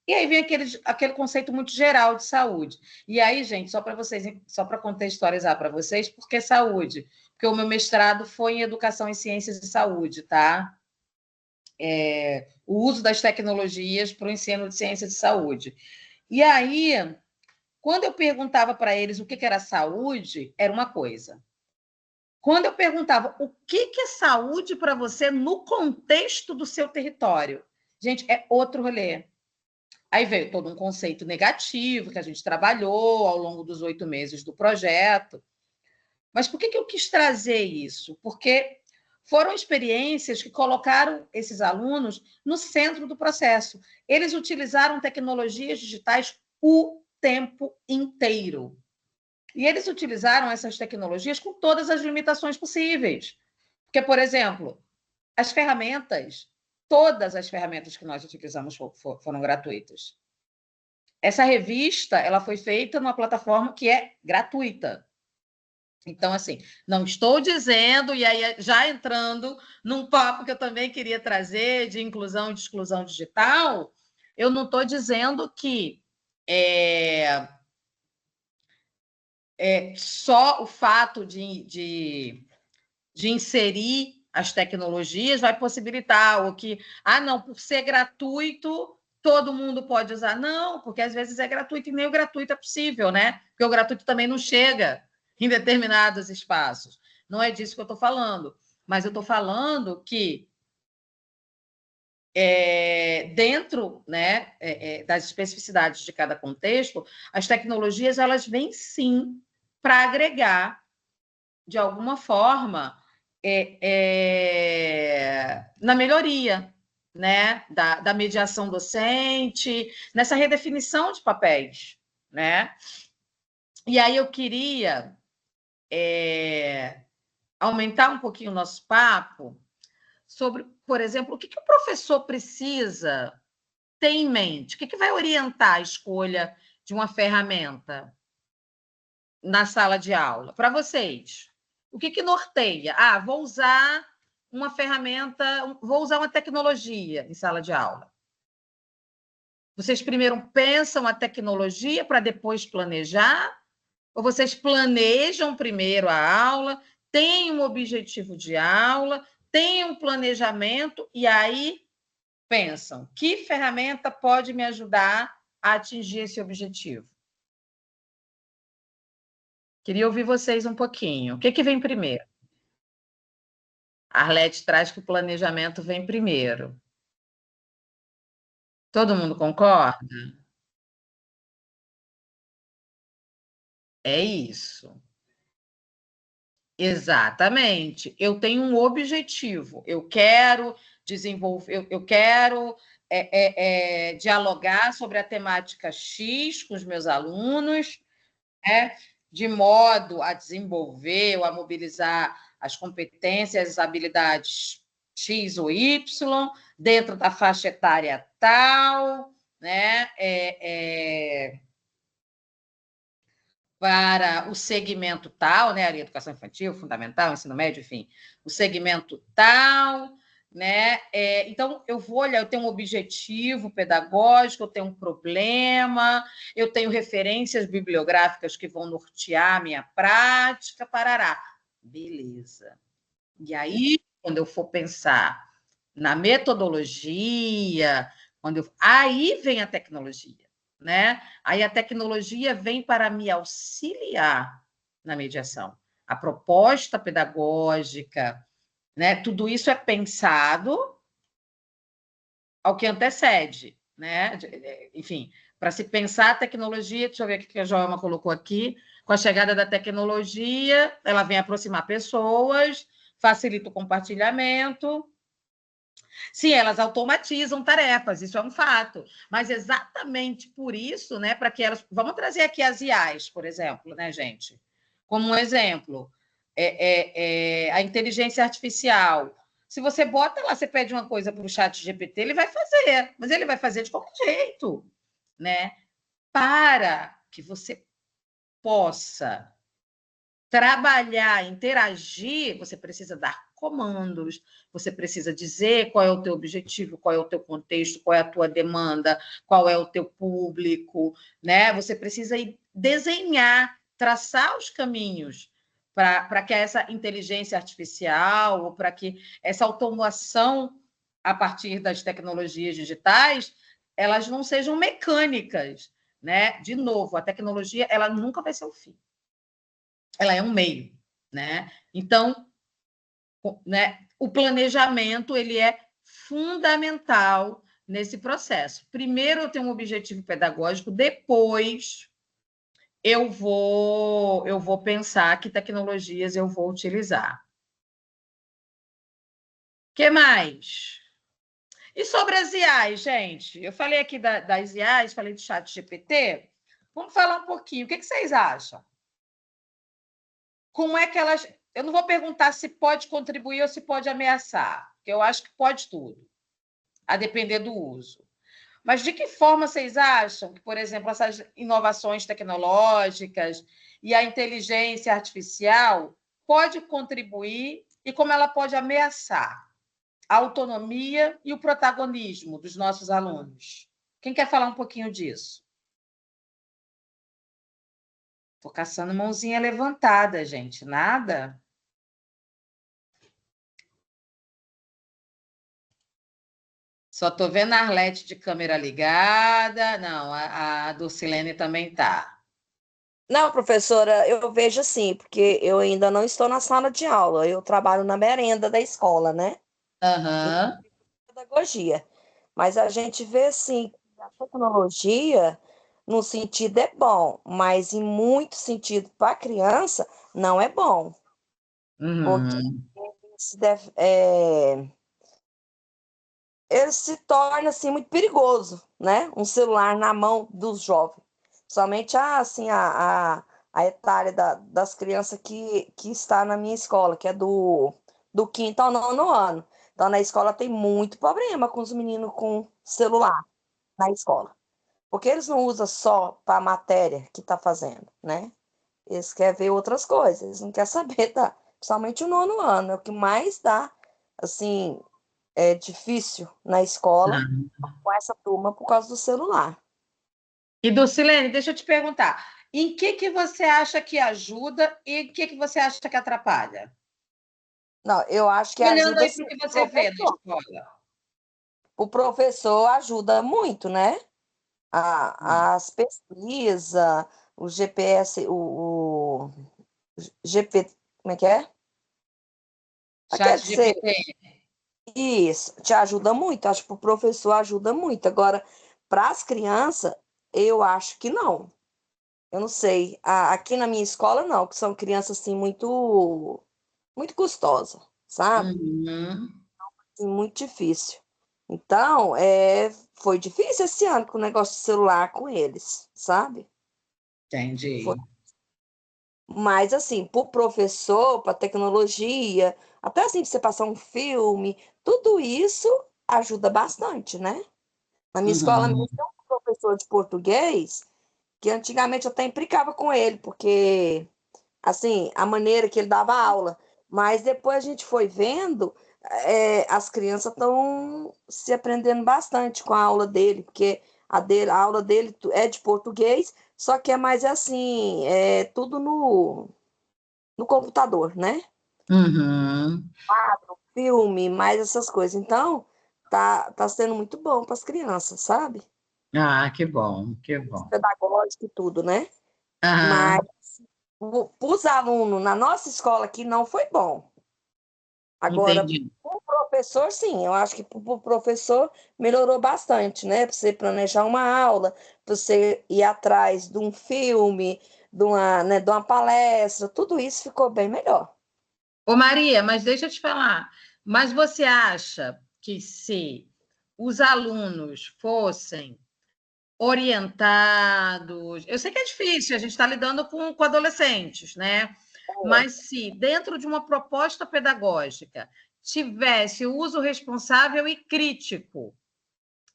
E aí vem aquele conceito muito geral de saúde. E aí, gente, só para contextualizar para vocês, por que saúde? Porque o meu mestrado foi em Educação em Ciências de Saúde, tá? O uso das tecnologias para o ensino de ciência de saúde. E aí, quando eu perguntava para eles o que era saúde, era uma coisa. Quando eu perguntava o que é saúde para você no contexto do seu território, gente, é outro rolê. Aí veio todo um conceito negativo que a gente trabalhou ao longo dos 8 meses do projeto. Mas por que eu quis trazer isso? Porque foram experiências que colocaram esses alunos no centro do processo. Eles utilizaram tecnologias digitais o tempo inteiro. E eles utilizaram essas tecnologias com todas as limitações possíveis. Porque, por exemplo, as ferramentas, todas as ferramentas que nós utilizamos foram gratuitas. Essa revista, ela foi feita numa plataforma que é gratuita. Então, assim, não estou dizendo, e aí já entrando num papo que eu também queria trazer de inclusão e de exclusão digital, eu não estou dizendo que só o fato de inserir as tecnologias vai possibilitar, ou que, não, por ser gratuito, todo mundo pode usar. Não, porque às vezes é gratuito e nem o gratuito é possível, né? Porque o gratuito também não chega em determinados espaços. Não é disso que eu estou falando, mas eu estou falando que dentro, né, das especificidades de cada contexto, as tecnologias elas vêm sim para agregar, de alguma forma, na melhoria, né, da mediação docente, nessa redefinição de papéis, né? E aí eu queria aumentar um pouquinho o nosso papo sobre, por exemplo, o que o professor precisa ter em mente, o que vai orientar a escolha de uma ferramenta na sala de aula. Para vocês, o que norteia? Vou usar uma ferramenta, vou usar uma tecnologia em sala de aula. Vocês primeiro pensam a tecnologia para depois planejar? Ou vocês planejam primeiro a aula, têm um objetivo de aula, têm um planejamento e aí pensam, que ferramenta pode me ajudar a atingir esse objetivo? Queria ouvir vocês um pouquinho. O que vem primeiro? A Arlete traz que o planejamento vem primeiro. Todo mundo concorda? É isso. Exatamente. Eu tenho um objetivo. Eu quero desenvolver, eu quero dialogar sobre a temática X com os meus alunos, né, de modo a desenvolver ou a mobilizar as competências, as habilidades X ou Y, dentro da faixa etária tal, né? Para o segmento tal, né? A educação infantil, fundamental, ensino médio, enfim, o segmento tal, né? Então, eu vou olhar, eu tenho um objetivo pedagógico, eu tenho um problema, eu tenho referências bibliográficas que vão nortear a minha prática, parará. Beleza. E aí, quando eu for pensar na metodologia, aí vem a tecnologia. Né? Aí a tecnologia vem para me auxiliar na mediação. A proposta pedagógica, né? Tudo isso é pensado ao que antecede, né? Enfim, para se pensar a tecnologia, deixa eu ver o que a Joelma colocou aqui, com a chegada da tecnologia, ela vem aproximar pessoas, facilita o compartilhamento. Sim, elas automatizam tarefas, isso é um fato. Mas exatamente por isso, né, para que elas. Vamos trazer aqui as IAs, por exemplo, né, gente? Como um exemplo, a inteligência artificial. Se você bota lá, você pede uma coisa para o chat GPT, ele vai fazer, mas ele vai fazer de qualquer jeito, né? Para que você possa trabalhar, interagir, você precisa dar comandos, você precisa dizer qual é o teu objetivo, qual é o teu contexto, qual é a tua demanda, qual é o teu público, né? Você precisa desenhar, traçar os caminhos para que essa inteligência artificial ou para que essa automação a partir das tecnologias digitais, elas não sejam mecânicas, né? De novo, a tecnologia ela nunca vai ser o fim. Ela é um meio, né? Então, né, o planejamento ele é fundamental nesse processo. Primeiro eu tenho um objetivo pedagógico, depois eu vou pensar que tecnologias eu vou utilizar. O que mais? E sobre as IAs, gente? Eu falei aqui das IAs, falei do chat GPT. Vamos falar um pouquinho. O que vocês acham? Como é que elas. Eu não vou perguntar se pode contribuir ou se pode ameaçar, porque eu acho que pode tudo, a depender do uso. Mas de que forma vocês acham que, por exemplo, essas inovações tecnológicas e a inteligência artificial pode contribuir e como ela pode ameaçar a autonomia e o protagonismo dos nossos alunos? Quem quer falar um pouquinho disso? Estou caçando mãozinha levantada, gente. Nada? Só estou vendo a Arlete de câmera ligada. Não, a Dulcilene também está. Não, professora, eu vejo assim, porque eu ainda não estou na sala de aula, eu trabalho na merenda da escola, né? Aham. Pedagogia. Mas a gente vê assim, que a tecnologia, no sentido é bom, mas em muito sentido para a criança não é bom, porque Uhum. se deve- ele se torna assim muito perigoso, né? Um celular na mão dos jovens. Somente assim, a etária das crianças que está na minha escola, que é do quinto ao nono ano. Então, na escola tem muito problema com os meninos com celular na escola. Porque eles não usam só para a matéria que está fazendo, né? Eles querem ver outras coisas, eles não querem saber, tá? Principalmente o nono ano, é o que mais dá, assim, é difícil na escola com essa turma por causa do celular. E Dulcilene, deixa eu te perguntar, em que você acha que ajuda e em que você acha que atrapalha? Não, eu acho que Olhando ajuda aí para sim. o que você vê na escola. O professor ajuda muito, né? As pesquisas, o GPS, o GP, como é que é? Chat Quer dizer, GPT. isso te ajuda muito, acho que o professor ajuda muito. Agora, para as crianças, eu acho que não. Eu não sei. Aqui na minha escola, não, que são crianças assim, muito custosas, sabe? Uhum. Assim, muito difícil. Então, foi difícil esse ano com o negócio de celular com eles, sabe? Foi. Entendi. Mas, assim, para o professor, para tecnologia, até assim, pra você passar um filme, tudo isso ajuda bastante, né? Na minha escola mesmo, Uhum. tem um professor de português que antigamente eu até implicava com ele, porque, assim, a maneira que ele dava aula. Mas depois a gente foi vendo, as crianças estão se aprendendo bastante com a aula dele, porque a aula dele é de português, só que é mais assim, tudo no computador, né? Uhum. Filme, mais essas coisas. Então, tá sendo muito bom para as crianças, sabe? Ah, que bom, que bom. Pedagógico e tudo, né? Mas Aham, para os alunos na nossa escola aqui não foi bom. Agora, entendi. o professor, sim, eu acho que para o professor melhorou bastante, né? Para você planejar uma aula, para você ir atrás de um filme, de uma palestra, tudo isso ficou bem melhor. Ô Maria, mas deixa eu te falar. Mas você acha que se os alunos fossem orientados. Eu sei que é difícil, a gente está lidando com adolescentes, né? Mas se dentro de uma proposta pedagógica tivesse o uso responsável e crítico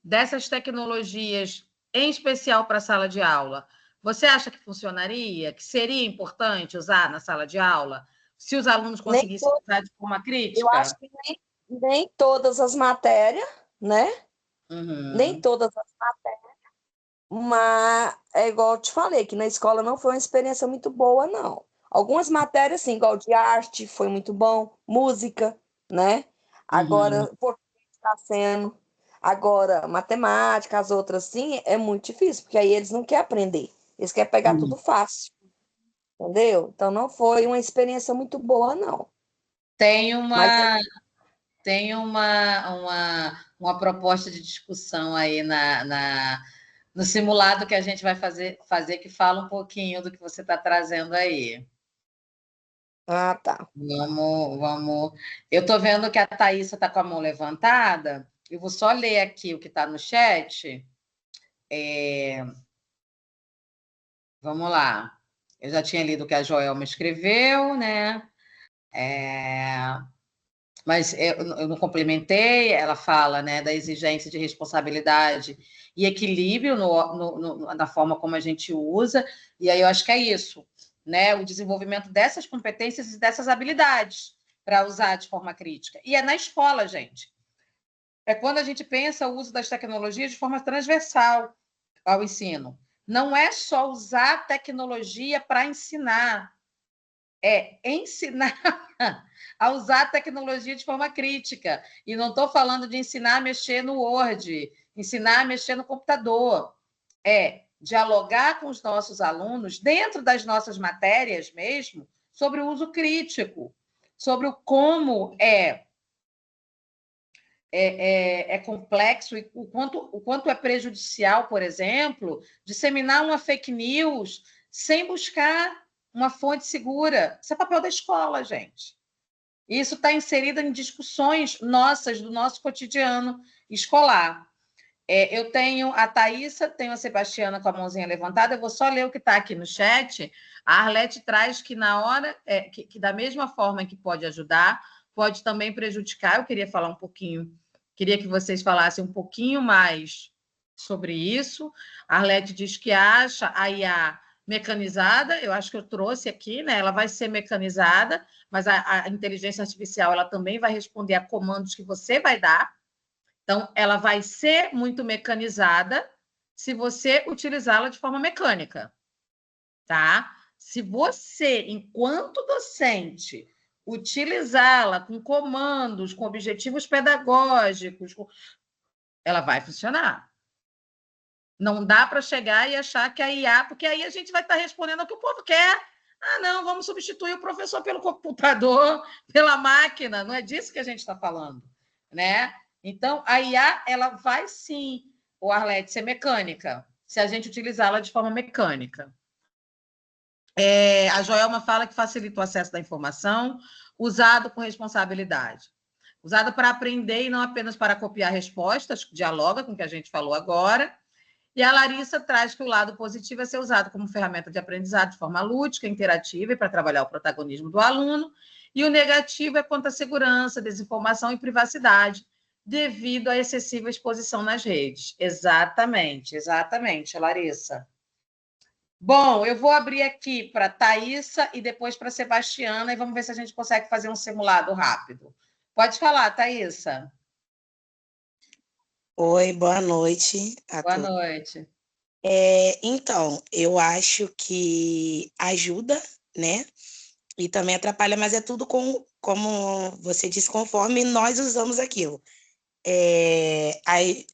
dessas tecnologias, em especial para a sala de aula, você acha que funcionaria? Que seria importante usar na sala de aula? Se os alunos Nem conseguissem to- usar de forma eu acho crítica? que nem todas as matérias, né? Nem Uhum, todas as matérias, mas é igual eu te falei, que na escola não foi uma experiência muito boa, não. Algumas matérias, sim, igual de arte, foi muito bom, música, né? uhum, Agora, português está sendo. Agora, matemática, as outras, sim, é muito difícil, porque aí eles não querem aprender, eles querem pegar uhum. tudo fácil, entendeu? Então, não foi uma experiência muito boa, não. Tem Mas uma Tem uma proposta de discussão aí no simulado que a gente vai fazer que fala um pouquinho do que você está trazendo aí. ah, tá. Vamos. Eu estou vendo que a Thaisa está com a mão levantada. Eu vou só ler aqui o que está no chat. Vamos lá. Eu já tinha lido o que a Joelma escreveu, né? Mas eu não complementei, ela fala, né, da exigência de responsabilidade e equilíbrio na forma como a gente usa, e aí eu acho que é isso, né, o desenvolvimento dessas competências e dessas habilidades para usar de forma crítica. E é na escola, gente. É quando a gente pensa o uso das tecnologias de forma transversal ao ensino. Não é só usar a tecnologia para ensinar, é ensinar a usar a tecnologia de forma crítica. E não estou falando de ensinar a mexer no Word, ensinar a mexer no computador. É dialogar com os nossos alunos, dentro das nossas matérias mesmo, sobre o uso crítico, sobre o como é complexo e o quanto é prejudicial, por exemplo, disseminar uma fake news sem buscar uma fonte segura. Isso é papel da escola, gente. Isso está inserido em discussões nossas, do nosso cotidiano escolar. Eu tenho a Thaisa, tenho a Sebastiana com a mãozinha levantada, eu vou só ler o que está aqui no chat. A Arlete traz que na hora, que da mesma forma que pode ajudar, pode também prejudicar. Eu queria falar um pouquinho, queria que vocês falassem um pouquinho mais sobre isso. A Arlete diz que acha a IA mecanizada, eu acho que eu trouxe aqui, né? Ela vai ser mecanizada, mas a inteligência artificial ela também vai responder a comandos que você vai dar. Então, ela vai ser muito mecanizada se você utilizá-la de forma mecânica, tá? Se você, enquanto docente, utilizá-la com comandos, com objetivos pedagógicos, ela vai funcionar. Não dá para chegar e achar que a IA, porque aí a gente vai estar respondendo ao que o povo quer. Ah, não, vamos substituir o professor pelo computador, pela máquina. Não é disso que a gente está falando, né? Então, a IA ela vai sim ou Arlete, ser mecânica, se a gente utilizá-la de forma mecânica. A Joelma fala que facilita o acesso da informação, usado com responsabilidade. Usado para aprender e não apenas para copiar respostas, dialoga com o que a gente falou agora. E a Larissa traz que o lado positivo é ser usado como ferramenta de aprendizado de forma lúdica, interativa e para trabalhar o protagonismo do aluno. E o negativo é quanto à segurança, desinformação e privacidade, devido à excessiva exposição nas redes. Exatamente, Larissa. Bom, eu vou abrir aqui para Thaísa e depois para Sebastiana e vamos ver se a gente consegue fazer um simulado rápido. Pode falar, Thaísa. Oi, boa noite a Boa todos. noite. Então, eu acho que ajuda, né? E também atrapalha, mas é tudo como você disse, conforme nós usamos aquilo. Aí,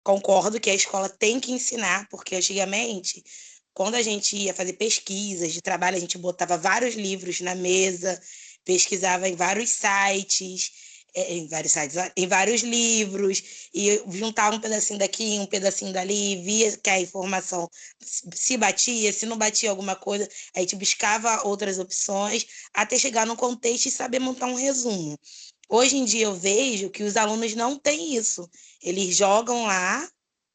concordo que a escola tem que ensinar, porque antigamente, quando a gente ia fazer pesquisas de trabalho, a gente botava vários livros na mesa, pesquisava em vários sites, em vários livros, e juntava um pedacinho daqui, um pedacinho dali, via que a informação se batia, se não batia alguma coisa, a gente buscava outras opções, até chegar no contexto e saber montar um resumo. Hoje em dia eu vejo que os alunos não têm isso. Eles jogam lá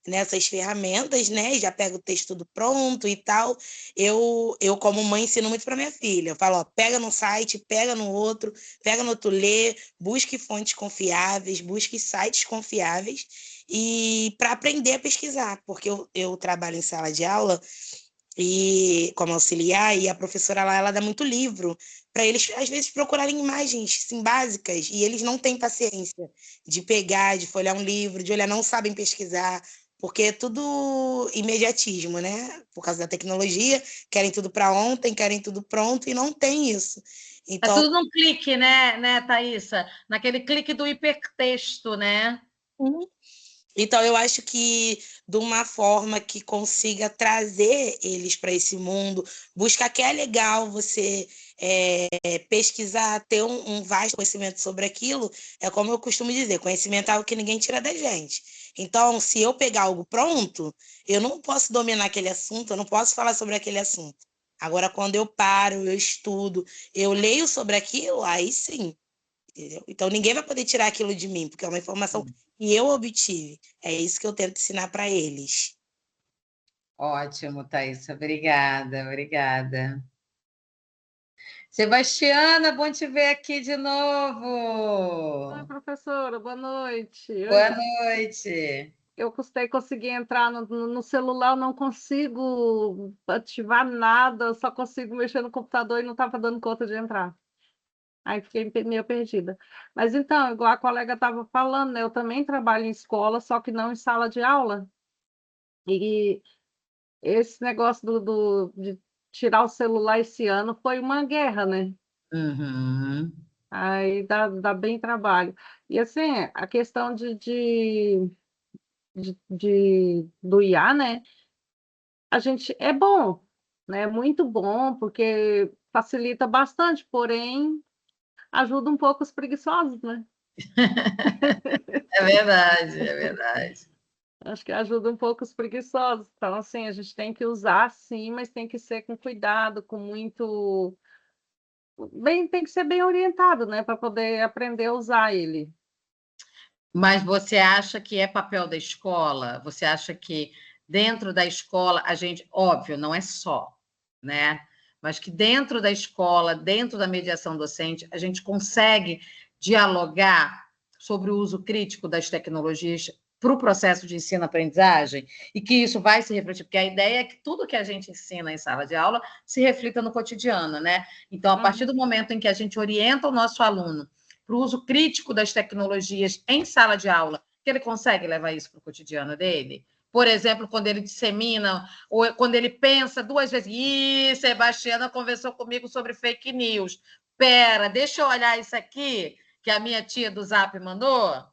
nessas ferramentas, né? Já pega o texto tudo pronto e tal. Eu como mãe, ensino muito para minha filha. Eu falo, ó, pega no site, pega no outro lê, busque fontes confiáveis, busque sites confiáveis e para aprender a pesquisar, porque eu trabalho em sala de aula e como auxiliar, e a professora lá, ela dá muito livro para eles, às vezes, procurarem imagens assim, básicas, e eles não têm paciência de pegar, de folhear um livro, de olhar, não sabem pesquisar, porque é tudo imediatismo, né? Por causa da tecnologia, querem tudo para ontem, querem tudo pronto, e não tem isso. É Então, tudo num clique, né, Thaísa? Naquele clique do hipertexto, né? Então, eu acho que de uma forma que consiga trazer eles para esse mundo, buscar que é legal você pesquisar, ter um vasto conhecimento sobre aquilo, é como eu costumo dizer, conhecimento é algo que ninguém tira da gente. Então, se eu pegar algo pronto, eu não posso dominar aquele assunto, eu não posso falar sobre aquele assunto. Agora, quando eu paro, eu estudo, eu leio sobre aquilo, aí sim. Entendeu? Então ninguém vai poder tirar aquilo de mim, porque é uma informação que eu obtive. É isso que eu tento ensinar para eles. Ótimo, Thaísa. Obrigada. Sebastiana, bom te ver aqui de novo. Oi, professora, boa noite. Boa noite. Eu consegui entrar no celular, não consigo ativar nada, só consigo mexer no computador e não estava dando conta de entrar. Aí fiquei meio perdida. Mas então, igual a colega estava falando, né, eu também trabalho em escola, só que não em sala de aula. E esse negócio de tirar o celular esse ano foi uma guerra, né? Uhum. Aí dá bem trabalho. E assim, a questão do IA, né? A gente é bom, né? É muito bom, porque facilita bastante, porém ajuda um pouco os preguiçosos, né? É verdade. Acho que ajuda um pouco os preguiçosos. Então, assim, a gente tem que usar sim, mas tem que ser com cuidado, com muito. Tem que ser bem orientado, né? Para poder aprender a usar ele. Mas você acha que é papel da escola? Você acha que dentro da escola a gente, óbvio, não é só, né? Mas que dentro da escola, dentro da mediação docente, a gente consegue dialogar sobre o uso crítico das tecnologias para o processo de ensino-aprendizagem e que isso vai se refletir, porque a ideia é que tudo que a gente ensina em sala de aula se reflita no cotidiano, né? Então, a partir do momento em que a gente orienta o nosso aluno para o uso crítico das tecnologias em sala de aula, que ele consegue levar isso para o cotidiano dele? Por exemplo, quando ele dissemina, ou quando ele pensa duas vezes, Sebastiana conversou comigo sobre fake news. Pera, deixa eu olhar isso aqui que a minha tia do Zap mandou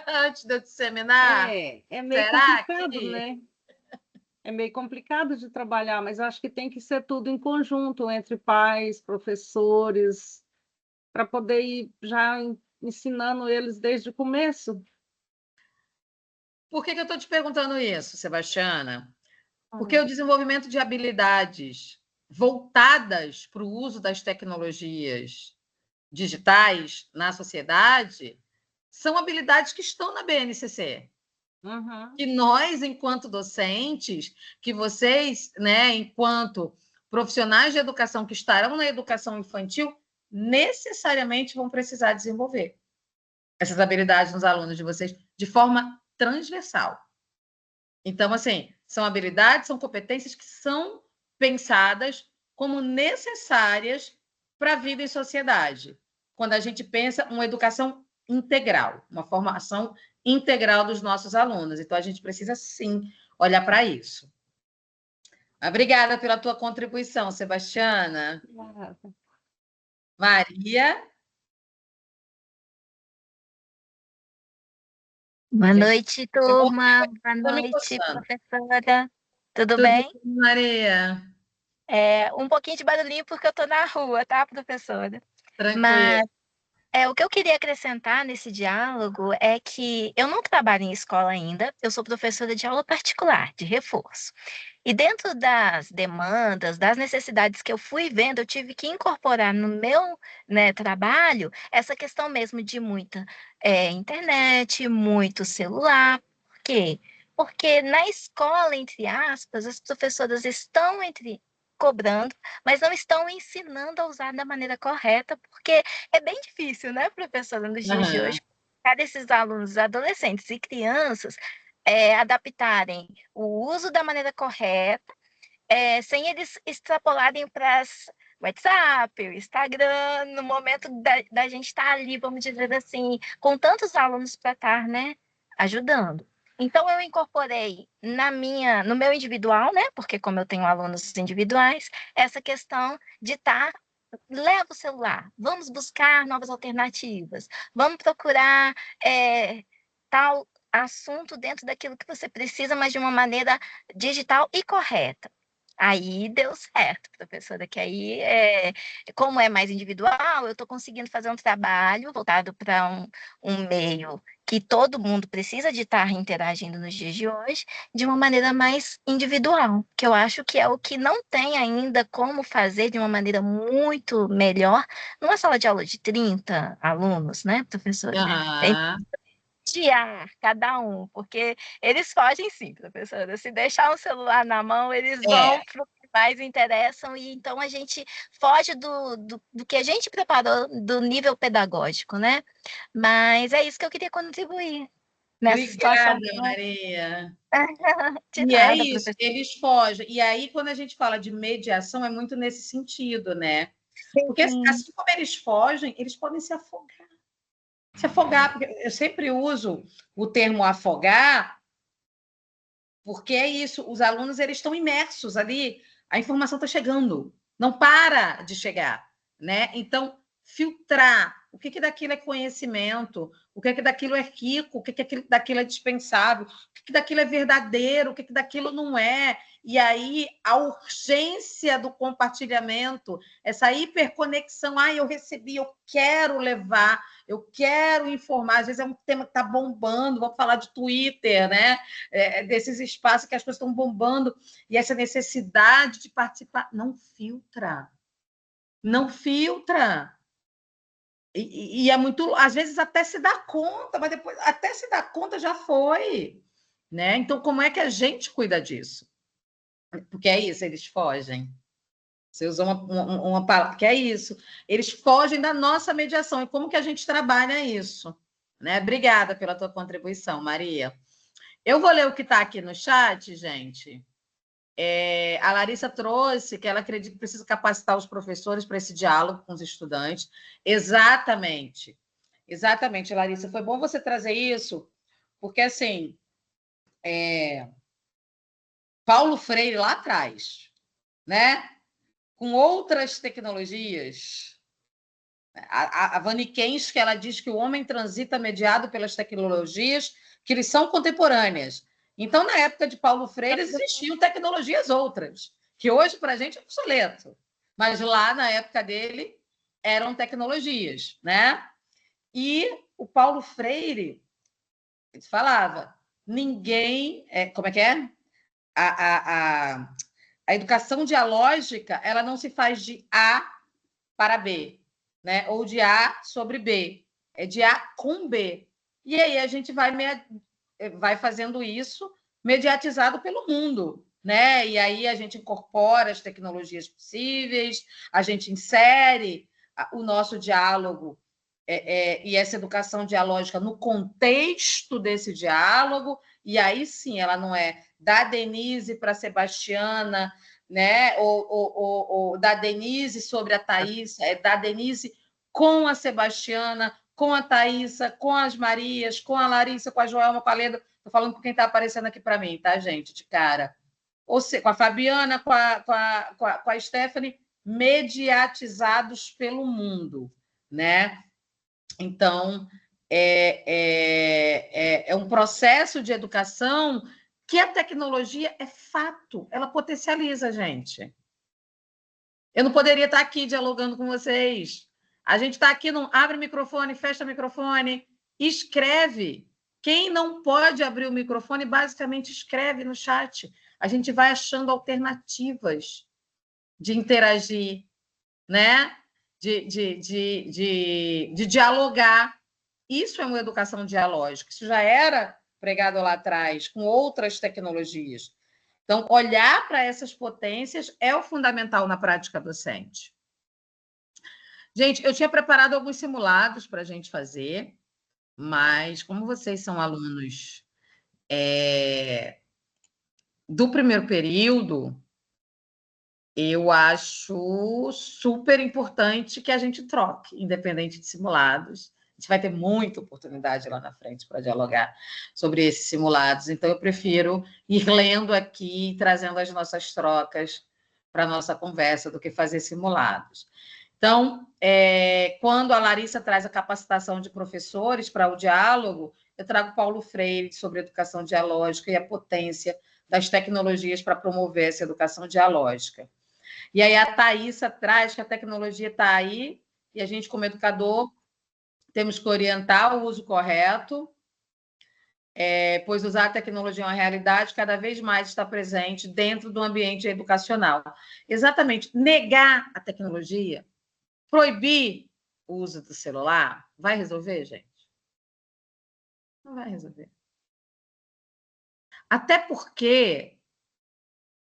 antes de eu disseminar. É meio Será complicado, que... né? É meio complicado de trabalhar, mas acho que tem que ser tudo em conjunto entre pais, professores, para poder ir já ensinando eles desde o começo. Por que eu estou te perguntando isso, Sebastiana? Porque o desenvolvimento de habilidades voltadas para o uso das tecnologias digitais na sociedade são habilidades que estão na BNCC. Que nós, enquanto docentes, que vocês, né, enquanto profissionais de educação que estarão na educação infantil, necessariamente vão precisar desenvolver essas habilidades nos alunos de vocês de forma transversal. Então, assim, são habilidades, são competências que são pensadas como necessárias para a vida em sociedade. Quando a gente pensa uma educação integral, uma formação integral dos nossos alunos. Então, a gente precisa, sim, olhar para isso. Obrigada pela tua contribuição, Sebastiana. Maria? Boa noite, turma. Boa noite, professora. Tudo bem? Maria? Um pouquinho de barulhinho porque eu estou na rua, tá, professora? Tranquilo. Mas o que eu queria acrescentar nesse diálogo é que eu não trabalho em escola ainda, eu sou professora de aula particular, de reforço. E dentro das demandas, das necessidades que eu fui vendo, eu tive que incorporar no meu, né, trabalho essa questão mesmo de muita internet, muito celular. Por quê? Porque na escola, entre aspas, as professoras estão cobrando, mas não estão ensinando a usar da maneira correta, porque é bem difícil, né, professora, nos dias de hoje, para esses alunos, adolescentes e crianças, adaptarem o uso da maneira correta, sem eles extrapolarem para o WhatsApp, o Instagram, no momento da gente estar ali, vamos dizer assim, com tantos alunos para estar, né, ajudando. Então, eu incorporei no meu individual, né, porque como eu tenho alunos individuais, essa questão de leva o celular, vamos buscar novas alternativas, vamos procurar tal assunto dentro daquilo que você precisa, mas de uma maneira digital e correta. Aí deu certo, professora, que aí, como é mais individual, eu estou conseguindo fazer um trabalho voltado para um meio que todo mundo precisa de estar interagindo nos dias de hoje, de uma maneira mais individual, que eu acho que é o que não tem ainda como fazer de uma maneira muito melhor numa sala de aula de 30 alunos, né, professora? Cada um, porque eles fogem sim, professora. Se deixar um celular na mão, eles vão para o que mais interessam, e então a gente foge do que a gente preparou do nível pedagógico, né? Mas é isso que eu queria contribuir nessa situação. Obrigada, Maria. De nada, isso, professora. eles fogem. E aí, quando a gente fala de mediação, é muito nesse sentido, né? Sim. Porque assim como eles fogem, eles podem se afogar. Se afogar, porque eu sempre uso o termo afogar, porque é isso, os alunos eles estão imersos ali, a informação está chegando, não para de chegar, né? Então, filtrar o que daquilo é conhecimento, o que daquilo é rico, o que daquilo é dispensável, o que daquilo é verdadeiro, o que daquilo não é. E aí, a urgência do compartilhamento, essa hiperconexão, eu recebi, eu quero levar, eu quero informar. Às vezes é um tema que está bombando, vamos falar de Twitter, né? Desses espaços que as coisas estão bombando, e essa necessidade de participar. Não filtra. Não filtra. E é muito, às vezes até se dá conta, mas depois até se dá conta já foi, né? Então como é que a gente cuida disso? Porque é isso, eles fogem. Você usou uma palavra, que é isso. Eles fogem da nossa mediação. E como que a gente trabalha isso? Né? Obrigada pela tua contribuição, Maria. Eu vou ler o que está aqui no chat, gente. A Larissa trouxe que ela acredita que precisa capacitar os professores para esse diálogo com os estudantes. Exatamente. Exatamente, Larissa. Foi bom você trazer isso, porque, assim, Paulo Freire, lá atrás, né? Com outras tecnologias, a Vaniquens, que ela diz que o homem transita mediado pelas tecnologias que lhes são contemporâneas. Então, na época de Paulo Freire, existiam tecnologias outras, que hoje, para a gente, é obsoleto. Mas lá, na época dele, eram tecnologias, né? E o Paulo Freire falava, ninguém... como é que é? A educação dialógica, ela não se faz de A para B, né? Ou de A sobre B. É de A com B. E aí a gente vai fazendo isso mediatizado pelo mundo, né? E aí a gente incorpora as tecnologias possíveis, a gente insere o nosso diálogo e essa educação dialógica no contexto desse diálogo, e aí sim ela não é da Denise para a Sebastiana, né? Ou da Denise sobre a Thaísa, é da Denise com a Sebastiana, com a Thaísa, com as Marias, com a Larissa, com a Joelma, com a Leda. Estou falando com quem está aparecendo aqui para mim, tá, gente? De cara. Ou seja, com a Fabiana, com a Stephanie, mediatizados pelo mundo, né? Então, é um processo de educação que a tecnologia é fato, ela potencializa a gente. Eu não poderia estar aqui dialogando com vocês. A gente está aqui, não abre o microfone, fecha o microfone, escreve. Quem não pode abrir o microfone, basicamente escreve no chat. A gente vai achando alternativas de interagir, né? de dialogar. Isso é uma educação dialógica. Isso já era pregado lá atrás, com outras tecnologias. Então, olhar para essas potências é o fundamental na prática docente. Gente, eu tinha preparado alguns simulados para a gente fazer, mas como vocês são alunos do primeiro período, eu acho super importante que a gente troque, independente de simulados. A gente vai ter muita oportunidade lá na frente para dialogar sobre esses simulados. Então, eu prefiro ir lendo aqui, trazendo as nossas trocas para a nossa conversa, do que fazer simulados. Então, quando a Larissa traz a capacitação de professores para o diálogo, eu trago Paulo Freire sobre educação dialógica e a potência das tecnologias para promover essa educação dialógica. E aí a Thaísa traz que a tecnologia está aí e a gente, como educador, temos que orientar o uso correto, pois usar a tecnologia é uma realidade cada vez mais está presente dentro do ambiente educacional. Exatamente. Negar a tecnologia, proibir o uso do celular, vai resolver, gente? Não vai resolver. Até porque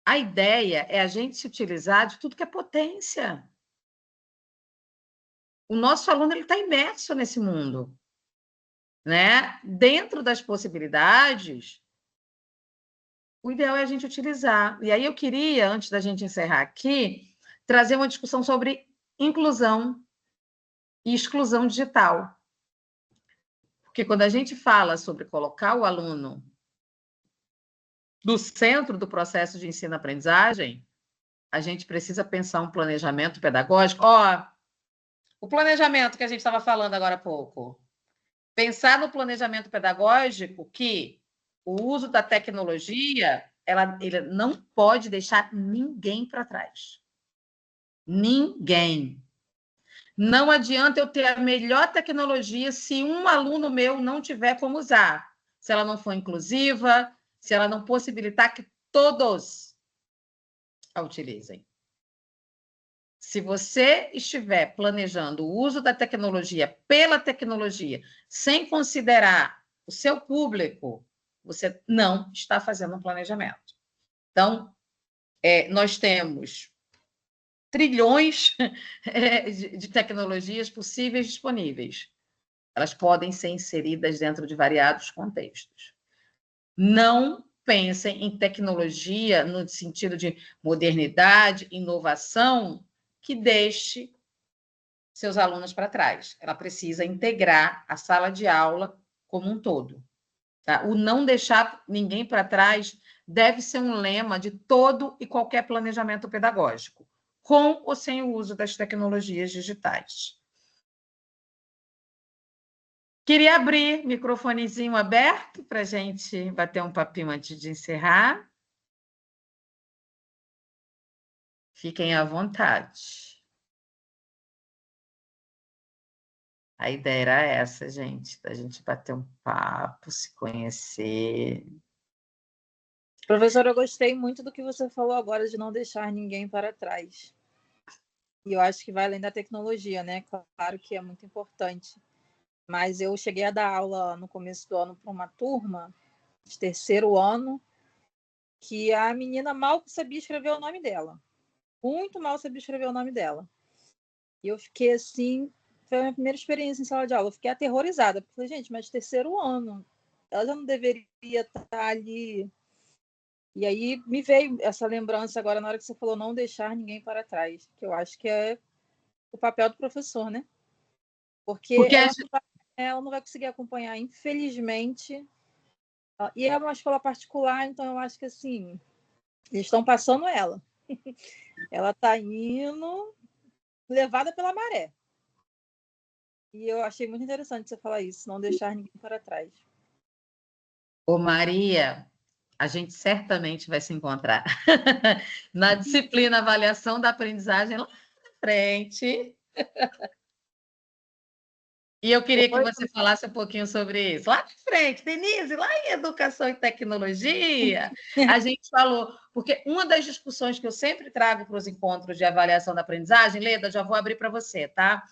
a ideia é a gente se utilizar de tudo que é potência. O nosso aluno está imerso nesse mundo, né? Dentro das possibilidades, o ideal é a gente utilizar. E aí eu queria, antes da gente encerrar aqui, trazer uma discussão sobre inclusão e exclusão digital. Porque quando a gente fala sobre colocar o aluno no centro do processo de ensino-aprendizagem, a gente precisa pensar um planejamento pedagógico. O planejamento que a gente estava falando agora há pouco. Pensar no planejamento pedagógico que o uso da tecnologia ele não pode deixar ninguém para trás. Ninguém. Não adianta eu ter a melhor tecnologia se um aluno meu não tiver como usar. Se ela não for inclusiva, se ela não possibilitar que todos a utilizem. Se você estiver planejando o uso da tecnologia pela tecnologia, sem considerar o seu público, você não está fazendo um planejamento. Então, nós temos trilhões de tecnologias possíveis disponíveis. Elas podem ser inseridas dentro de variados contextos. Não pensem em tecnologia no sentido de modernidade, inovação, que deixe seus alunos para trás. Ela precisa integrar a sala de aula como um todo. Tá? O não deixar ninguém para trás deve ser um lema de todo e qualquer planejamento pedagógico, com ou sem o uso das tecnologias digitais. Queria abrir microfonezinho aberto para a gente bater um papinho antes de encerrar. Fiquem à vontade. A ideia era essa, gente, da gente bater um papo, se conhecer. Professora, eu gostei muito do que você falou agora de não deixar ninguém para trás. E eu acho que vai além da tecnologia, né? Claro que é muito importante. Mas eu cheguei a dar aula no começo do ano para uma turma de 3º ano, que a menina mal sabia escrever o nome dela. Muito mal sabia escrever o nome dela. E eu fiquei assim, foi a minha primeira experiência em sala de aula. Eu fiquei aterrorizada, porque falei, gente, mas 3º ano, ela já não deveria estar ali. E aí me veio essa lembrança agora, na hora que você falou não deixar ninguém para trás, que eu acho que é o papel do professor, né? Porque ela não vai conseguir acompanhar, infelizmente. E é uma escola particular, então eu acho que assim, eles estão passando ela. Ela está indo levada pela maré. E eu achei muito interessante você falar isso, não deixar ninguém para trás. Ô, Maria, a gente certamente vai se encontrar na disciplina Avaliação da Aprendizagem lá na frente. E eu queria que você falasse um pouquinho sobre isso. Lá na frente, Denise, lá em Educação e Tecnologia, a gente falou, porque uma das discussões que eu sempre trago para os encontros de avaliação da aprendizagem, Leda, já vou abrir para você, tá?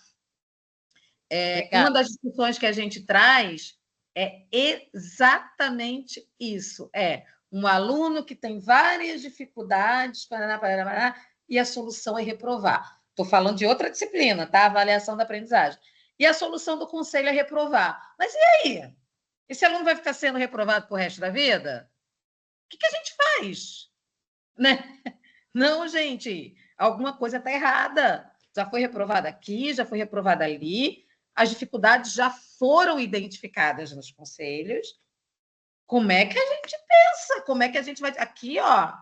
Uma das discussões que a gente traz é exatamente isso. É um aluno que tem várias dificuldades, e a solução é reprovar. Estou falando de outra disciplina, tá? Avaliação da aprendizagem. E a solução do conselho é reprovar. Mas e aí? Esse aluno vai ficar sendo reprovado pro resto da vida? O que a gente faz? Né? Não, gente, alguma coisa está errada. Já foi reprovada aqui, já foi reprovada ali, as dificuldades já foram identificadas nos conselhos. Como é que a gente pensa? Como é que a gente vai... Aqui, ó,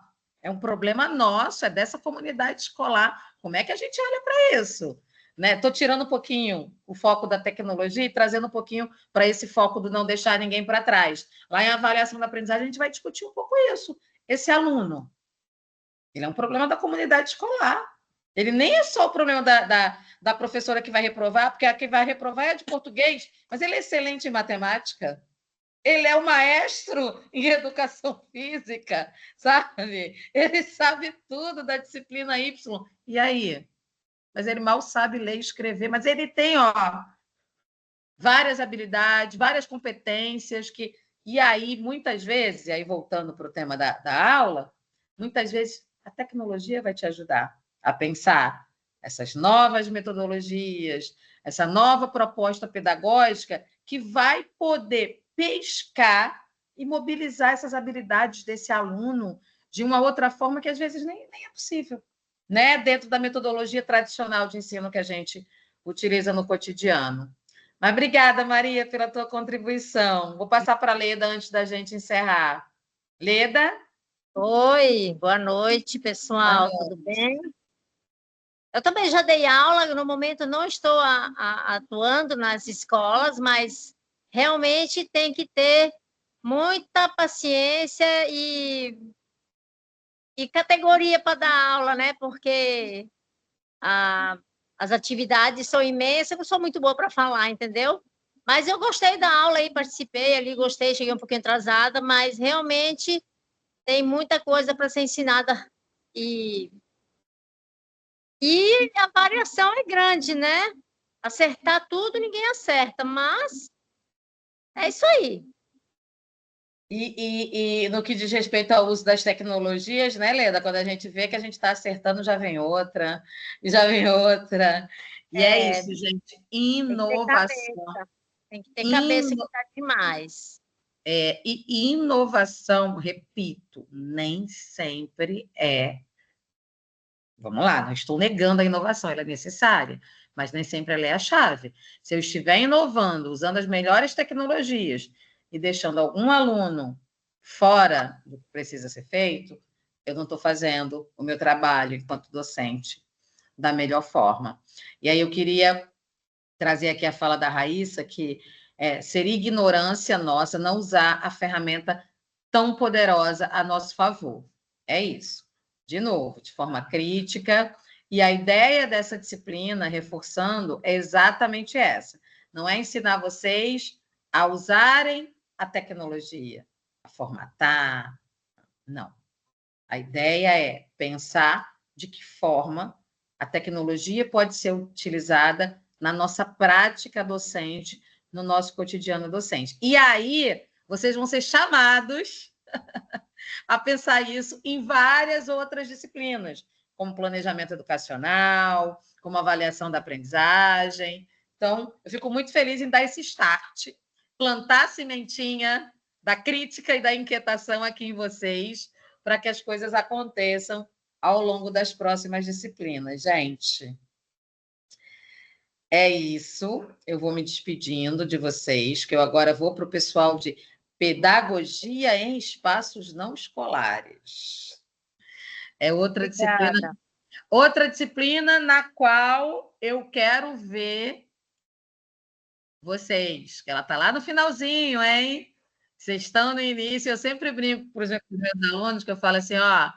é um problema nosso, é dessa comunidade escolar. Como é que a gente olha para isso? Estou tirando um pouquinho o foco da tecnologia e trazendo um pouquinho para esse foco do não deixar ninguém para trás. Lá em avaliação da aprendizagem, a gente vai discutir um pouco isso. Esse aluno, ele é um problema da comunidade escolar. Ele nem é só o problema da professora que vai reprovar, porque a que vai reprovar é de português, mas ele é excelente em matemática. Ele é o maestro em educação física, sabe? Ele sabe tudo da disciplina Y. E aí? Mas ele mal sabe ler e escrever, mas ele tem, ó, várias habilidades, várias competências que... E aí, muitas vezes, e aí voltando para o tema da aula, muitas vezes a tecnologia vai te ajudar a pensar essas novas metodologias, essa nova proposta pedagógica que vai poder pescar e mobilizar essas habilidades desse aluno de uma outra forma que às vezes nem é possível, né? Dentro da metodologia tradicional de ensino que a gente utiliza no cotidiano. Mas obrigada, Maria, pela tua contribuição. Vou passar para a Leda antes da gente encerrar. Leda? Oi, boa noite, pessoal. Boa noite. Tudo bem? Eu também já dei aula, no momento não estou atuando nas escolas, mas realmente tem que ter muita paciência e categoria para dar aula, né? Porque as atividades são imensas, eu não sou muito boa para falar, entendeu? Mas eu gostei da aula aí, participei ali, gostei, cheguei um pouquinho atrasada, mas realmente tem muita coisa para ser ensinada e a variação é grande, né? Acertar tudo ninguém acerta, mas é isso aí. E no que diz respeito ao uso das tecnologias, né, Leda? Quando a gente vê que a gente está acertando, já vem outra, e já vem outra. E é isso, gente. Inovação. Tem que ter cabeça que está demais. E inovação, repito, nem sempre é. Vamos lá, não estou negando a inovação, ela é necessária, mas nem sempre ela é a chave. Se eu estiver inovando, usando as melhores tecnologias e deixando algum aluno fora do que precisa ser feito, eu não estou fazendo o meu trabalho enquanto docente da melhor forma. E aí eu queria trazer aqui a fala da Raíssa, que seria ignorância nossa não usar a ferramenta tão poderosa a nosso favor. É isso. De novo, de forma crítica, e a ideia dessa disciplina, reforçando, é exatamente essa. Não é ensinar vocês a usarem a tecnologia, a formatar. Não. A ideia é pensar de que forma a tecnologia pode ser utilizada na nossa prática docente, no nosso cotidiano docente. E aí, vocês vão ser chamados a pensar isso em várias outras disciplinas, como planejamento educacional, como avaliação da aprendizagem. Então, eu fico muito feliz em dar esse start, plantar a sementinha da crítica e da inquietação aqui em vocês, para que as coisas aconteçam ao longo das próximas disciplinas. Gente, é isso. Eu vou me despedindo de vocês, que eu agora vou para o pessoal de Pedagogia em Espaços Não Escolares. É outra disciplina na qual eu quero ver vocês, que ela está lá no finalzinho, hein? Vocês estão no início, eu sempre brinco, por exemplo, com os meus alunos, que eu falo assim, ó,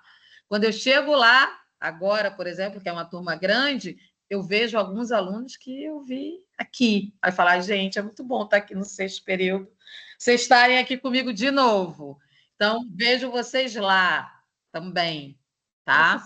quando eu chego lá, agora, por exemplo, que é uma turma grande, eu vejo alguns alunos que eu vi aqui. Aí falar, gente, é muito bom estar aqui no 6º período, vocês estarem aqui comigo de novo. Então, vejo vocês lá também, tá?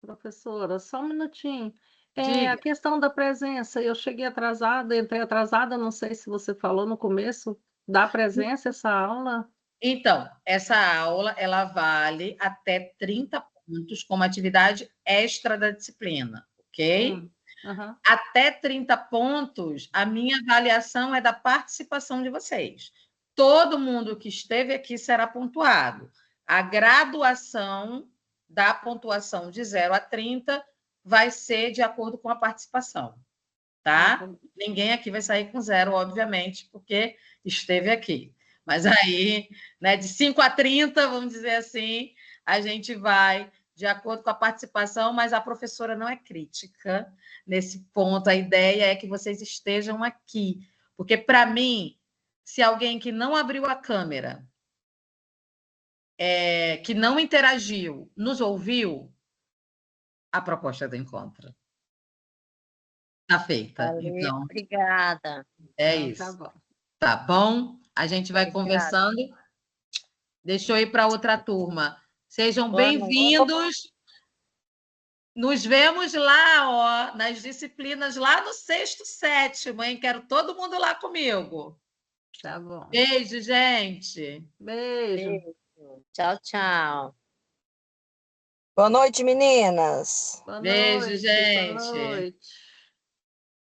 Professora, só um minutinho. A Diga. questão da presença, eu cheguei atrasada, entrei atrasada, não sei se você falou no começo, da presença essa aula? Então, essa aula, ela vale até 30 pontos como atividade extra da disciplina, ok? Uhum. Até 30 pontos, a minha avaliação é da participação de vocês. Todo mundo que esteve aqui será pontuado. A graduação da pontuação de 0 a 30 vai ser de acordo com a participação, tá? Ninguém aqui vai sair com 0, obviamente, porque esteve aqui. Mas aí, né, de 5 a 30, vamos dizer assim, a gente vai de acordo com a participação, mas a professora não é crítica nesse ponto. A ideia é que vocês estejam aqui. Porque, para mim, se alguém que não abriu a câmera, que não interagiu, nos ouviu, a proposta do encontro está feita. Valeu, Então, obrigada. é Então, isso. tá bom. Tá bom? A gente vai conversando. Deixa eu ir para outra turma. Sejam bem-vindos. Nos vemos lá, ó, nas disciplinas, lá no 6º, 7º, hein? Quero todo mundo lá comigo. Tá bom. Beijo, gente. Beijo. Tchau, tchau. Boa noite, meninas. Boa Beijo, noite, gente. boa noite.